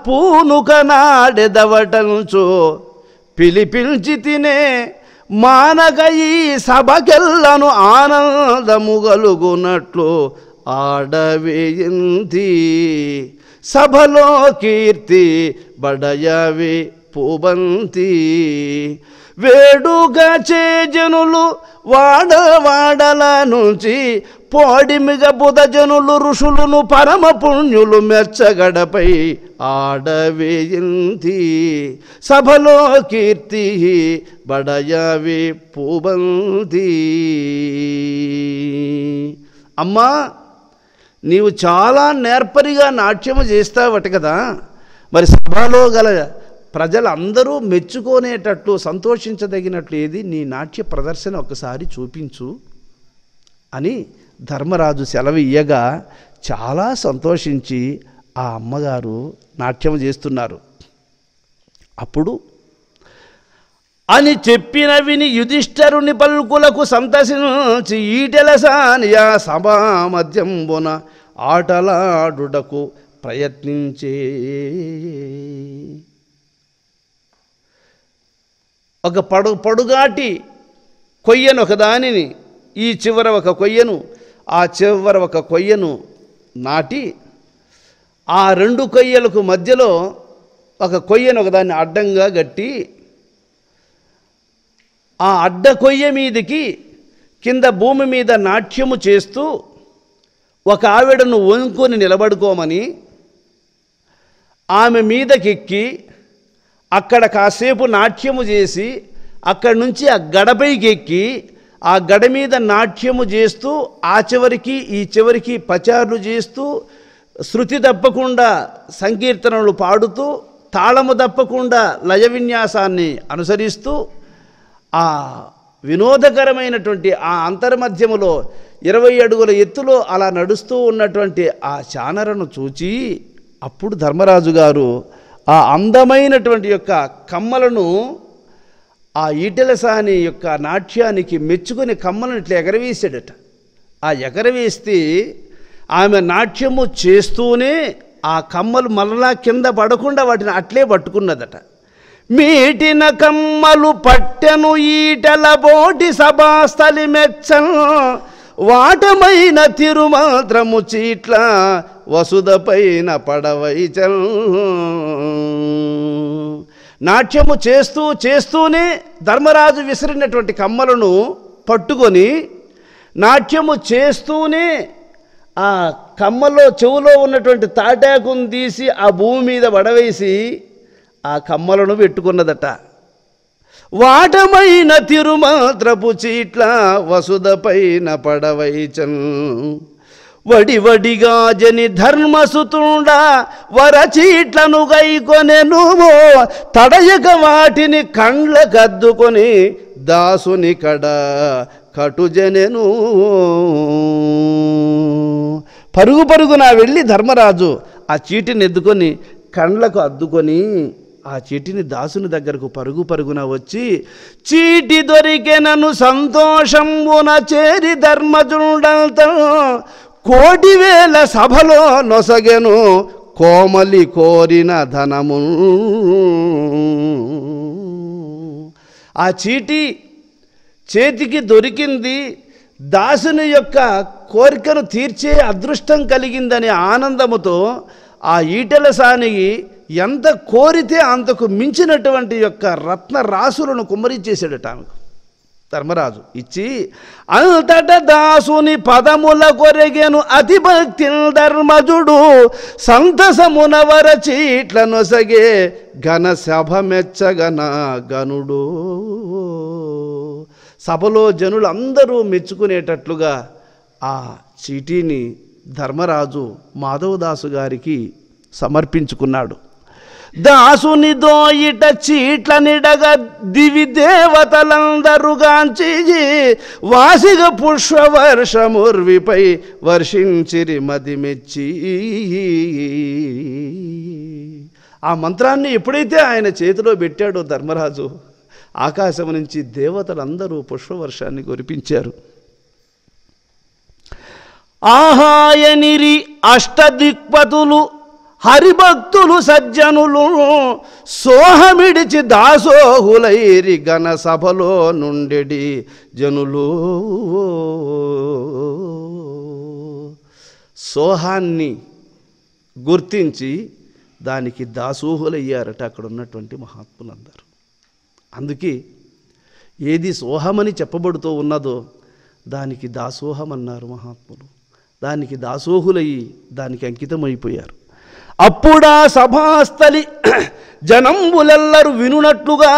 పూనుక నాడెదవటంచో పిలిపించి తినే మానగ ఈ సభకెల్లను ఆనందముగలుగునట్లు ఆడవేయింది సభలో కీర్తి బడయవి పూబంతి. వేడుగా చేజనులు వాడవాడల నుంచి పోడిమిగ బుధజనులు ఋషులును పరమ పుణ్యులు మెచ్చగడపై ఆడవేయింది సభలో కీర్తి బడయవి పూబంతి. అమ్మా నీవు చాలా నేర్పరిగా నాట్యము చేస్తావట కదా, మరి సభలో గల ప్రజలందరూ మెచ్చుకునేటట్లు సంతోషించదగినట్లు ఏది నీ నాట్య ప్రదర్శన ఒకసారి చూపించు అని ధర్మరాజు సెలవు ఇయ్యగా చాలా సంతోషించి ఆ అమ్మగారు నాట్యం చేస్తున్నారు. అప్పుడు అని చెప్పిన విని యుధిష్ఠరుని పలుకులకు సంతసించి ఈటెలసానియా సభా మధ్యంబున ఆటలాడుటకు ప్రయత్నించే. ఒక పొడుగాటి కొయ్యను ఒకదానిని ఈ చివర ఒక కొయ్యను ఆ చివర ఒక కొయ్యను నాటి ఆ రెండు కొయ్యలకు మధ్యలో ఒక కొయ్యను ఒకదాన్ని అడ్డంగా గట్టి ఆ అడ్డ కొయ్య మీదకి కింద భూమి మీద నాట్యము చేస్తూ ఒక ఆవిడను వంకొని నిలబడుకోమని ఆమె మీదకెక్కి అక్కడ కాసేపు నాట్యము చేసి అక్కడి నుంచి ఆ గడపైకి ఎక్కి ఆ గడ మీద నాట్యము చేస్తూ ఆ చివరికి ఈ చివరికి పచారులు చేస్తూ శృతి తప్పకుండా సంకీర్తనలు పాడుతూ తాళము తప్పకుండా లయ విన్యాసాన్ని అనుసరిస్తూ ఆ వినోదకరమైనటువంటి ఆ అంతర్మధ్యములో 20 అడుగుల ఎత్తులో అలా నడుస్తూ ఉన్నటువంటి ఆ చానరను చూచి అప్పుడు ధర్మరాజు గారు ఆ అందమైనటువంటి యొక్క కమ్మలను ఆ ఈటెలసాని యొక్క నాట్యానికి మెచ్చుకుని కమ్మలను ఇట్లా ఎగరవేసాడట. ఆ ఎగరవేస్తే ఆమె నాట్యము చేస్తూనే ఆ కమ్మలు మళ్ళా కింద పడకుండా వాటిని అట్లే పట్టుకున్నదట. మీటిన కమ్మలు పట్టెను ఈటల బోటి సభాస్థలి మెచ్చను వాటమైన తిరుమాత్రము చీట్ల వసుధపైన పడవైచను. నాట్యము చేస్తూనే ధర్మరాజు విసిరినటువంటి కమ్మలను పట్టుకొని నాట్యము చేస్తూనే ఆ కమ్మలో చెవులో ఉన్నటువంటి తాటాకును తీసి ఆ భూమి మీద పడవేసి ఆ కమ్మలను పెట్టుకున్నదట. వాటమైన తిరుమాత్రపు చీట్ల వసుదపైన పడవైచన్ వడివడిగా జని ధర్మసుతుండ వరచీట్లను గైకొనెను తడయక వాటిని కండ్ల కద్దుకొని దాసుని కడ కటుజనెను. పరుగు పరుగున వెళ్ళి ధర్మరాజు ఆ చీటిని ఎద్దుకొని కండ్లకు అద్దుకొని ఆ చీటిని దాసుని దగ్గరకు పరుగు పరుగున వచ్చి చీటి దొరికెనను సంతోషంబున చేరి ధర్మజుండంత 1,000,000 సభలో నొసగెను కోమలి కోరిన ధనము. ఆ చీటి చేతికి దొరికింది, దాసుని యొక్క కోరికను తీర్చే అదృష్టం కలిగిందనే ఆనందముతో ఆ ఈటెల సానికి ఎంత కోరితే అంతకు మించినటువంటి యొక్క రత్న రాసులను కుమ్మరించేశాడట ఆమెకు ధర్మరాజు. ఇచ్చి అంతట దాసుని పదముల కొరెగెను అతి భక్తి ధర్మజుడు సంతసమున వరచీట్ల నొసగే ఘన సభ మెచ్చగన గనుడు. సభలో జనులు అందరూ మెచ్చుకునేటట్లుగా ఆ చీటీని ధర్మరాజు మాధవదాసు గారికి సమర్పించుకున్నాడు. దాసుని దోయిట చీట్ల నిడగ దివి దేవతలందరుగాంచి వాసిగ పుష్పవర్షముర్విపై వర్షించిరి మది మెచ్చి. ఆ మంత్రాన్ని ఎప్పుడైతే ఆయన చేతిలో పెట్టాడో ధర్మరాజు, ఆకాశం నుంచి దేవతలందరూ పుష్పవర్షాన్ని కురిపించారు. ఆహాయనిరి అష్టదిక్పతులు హరిభక్తులు సజ్జనులు సోహమిడిచి దాసోహులైరి ఘన సభలో నుండెడి జనులు. సోహాన్ని గుర్తించి దానికి దాసోహులయ్యారట అక్కడ ఉన్నటువంటి మహాత్ములందరూ. అందుకే ఏది సోహమని చెప్పబడుతూ ఉన్నదో దానికి దాసోహం అన్నారు మహాత్ములు. దానికి దాసోహులయ్యి దానికి అంకితమైపోయారు. అప్పుడా సభాస్థలి జనంబులెల్లరు వినునట్లుగా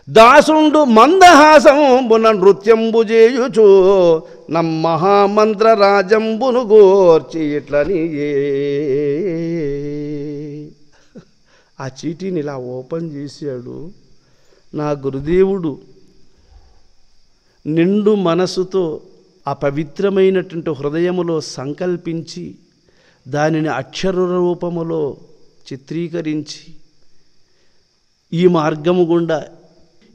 దాసుండు మందహాసంబున నృత్యంబు చేయుచు నమ్మహామంత్ర రాజంబును గోర్చి ఇట్లని. ఆ చీటీని ఇలా ఓపెన్ చేశాడు. నా గురుదేవుడు నిండు మనసుతో ఆ పవిత్రమైనటువంటి హృదయములో సంకల్పించి దానిని అక్షర రూపములో చిత్రీకరించి ఈ మార్గము గుండా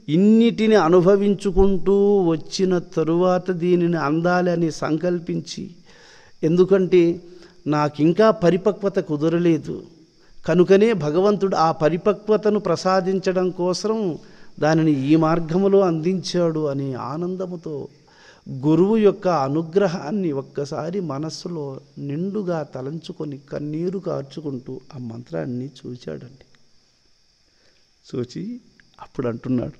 ఇన్నిటిని అనుభవించుకుంటూ వచ్చిన తరువాత దీనిని అందాలని సంకల్పించి, ఎందుకంటే నాకింకా పరిపక్వత కుదరలేదు కనుకనే భగవంతుడు ఆ పరిపక్వతను ప్రసాదించడం కోసం దానిని ఈ మార్గములో అందించాడు అనే ఆనందముతో గురువు యొక్క అనుగ్రహాన్ని ఒక్కసారి మనస్సులో నిండుగా తలంచుకొని కన్నీరు కార్చుకుంటూ ఆ మంత్రాన్ని చూశాడండి. చూచి అప్పుడు అంటున్నాడు,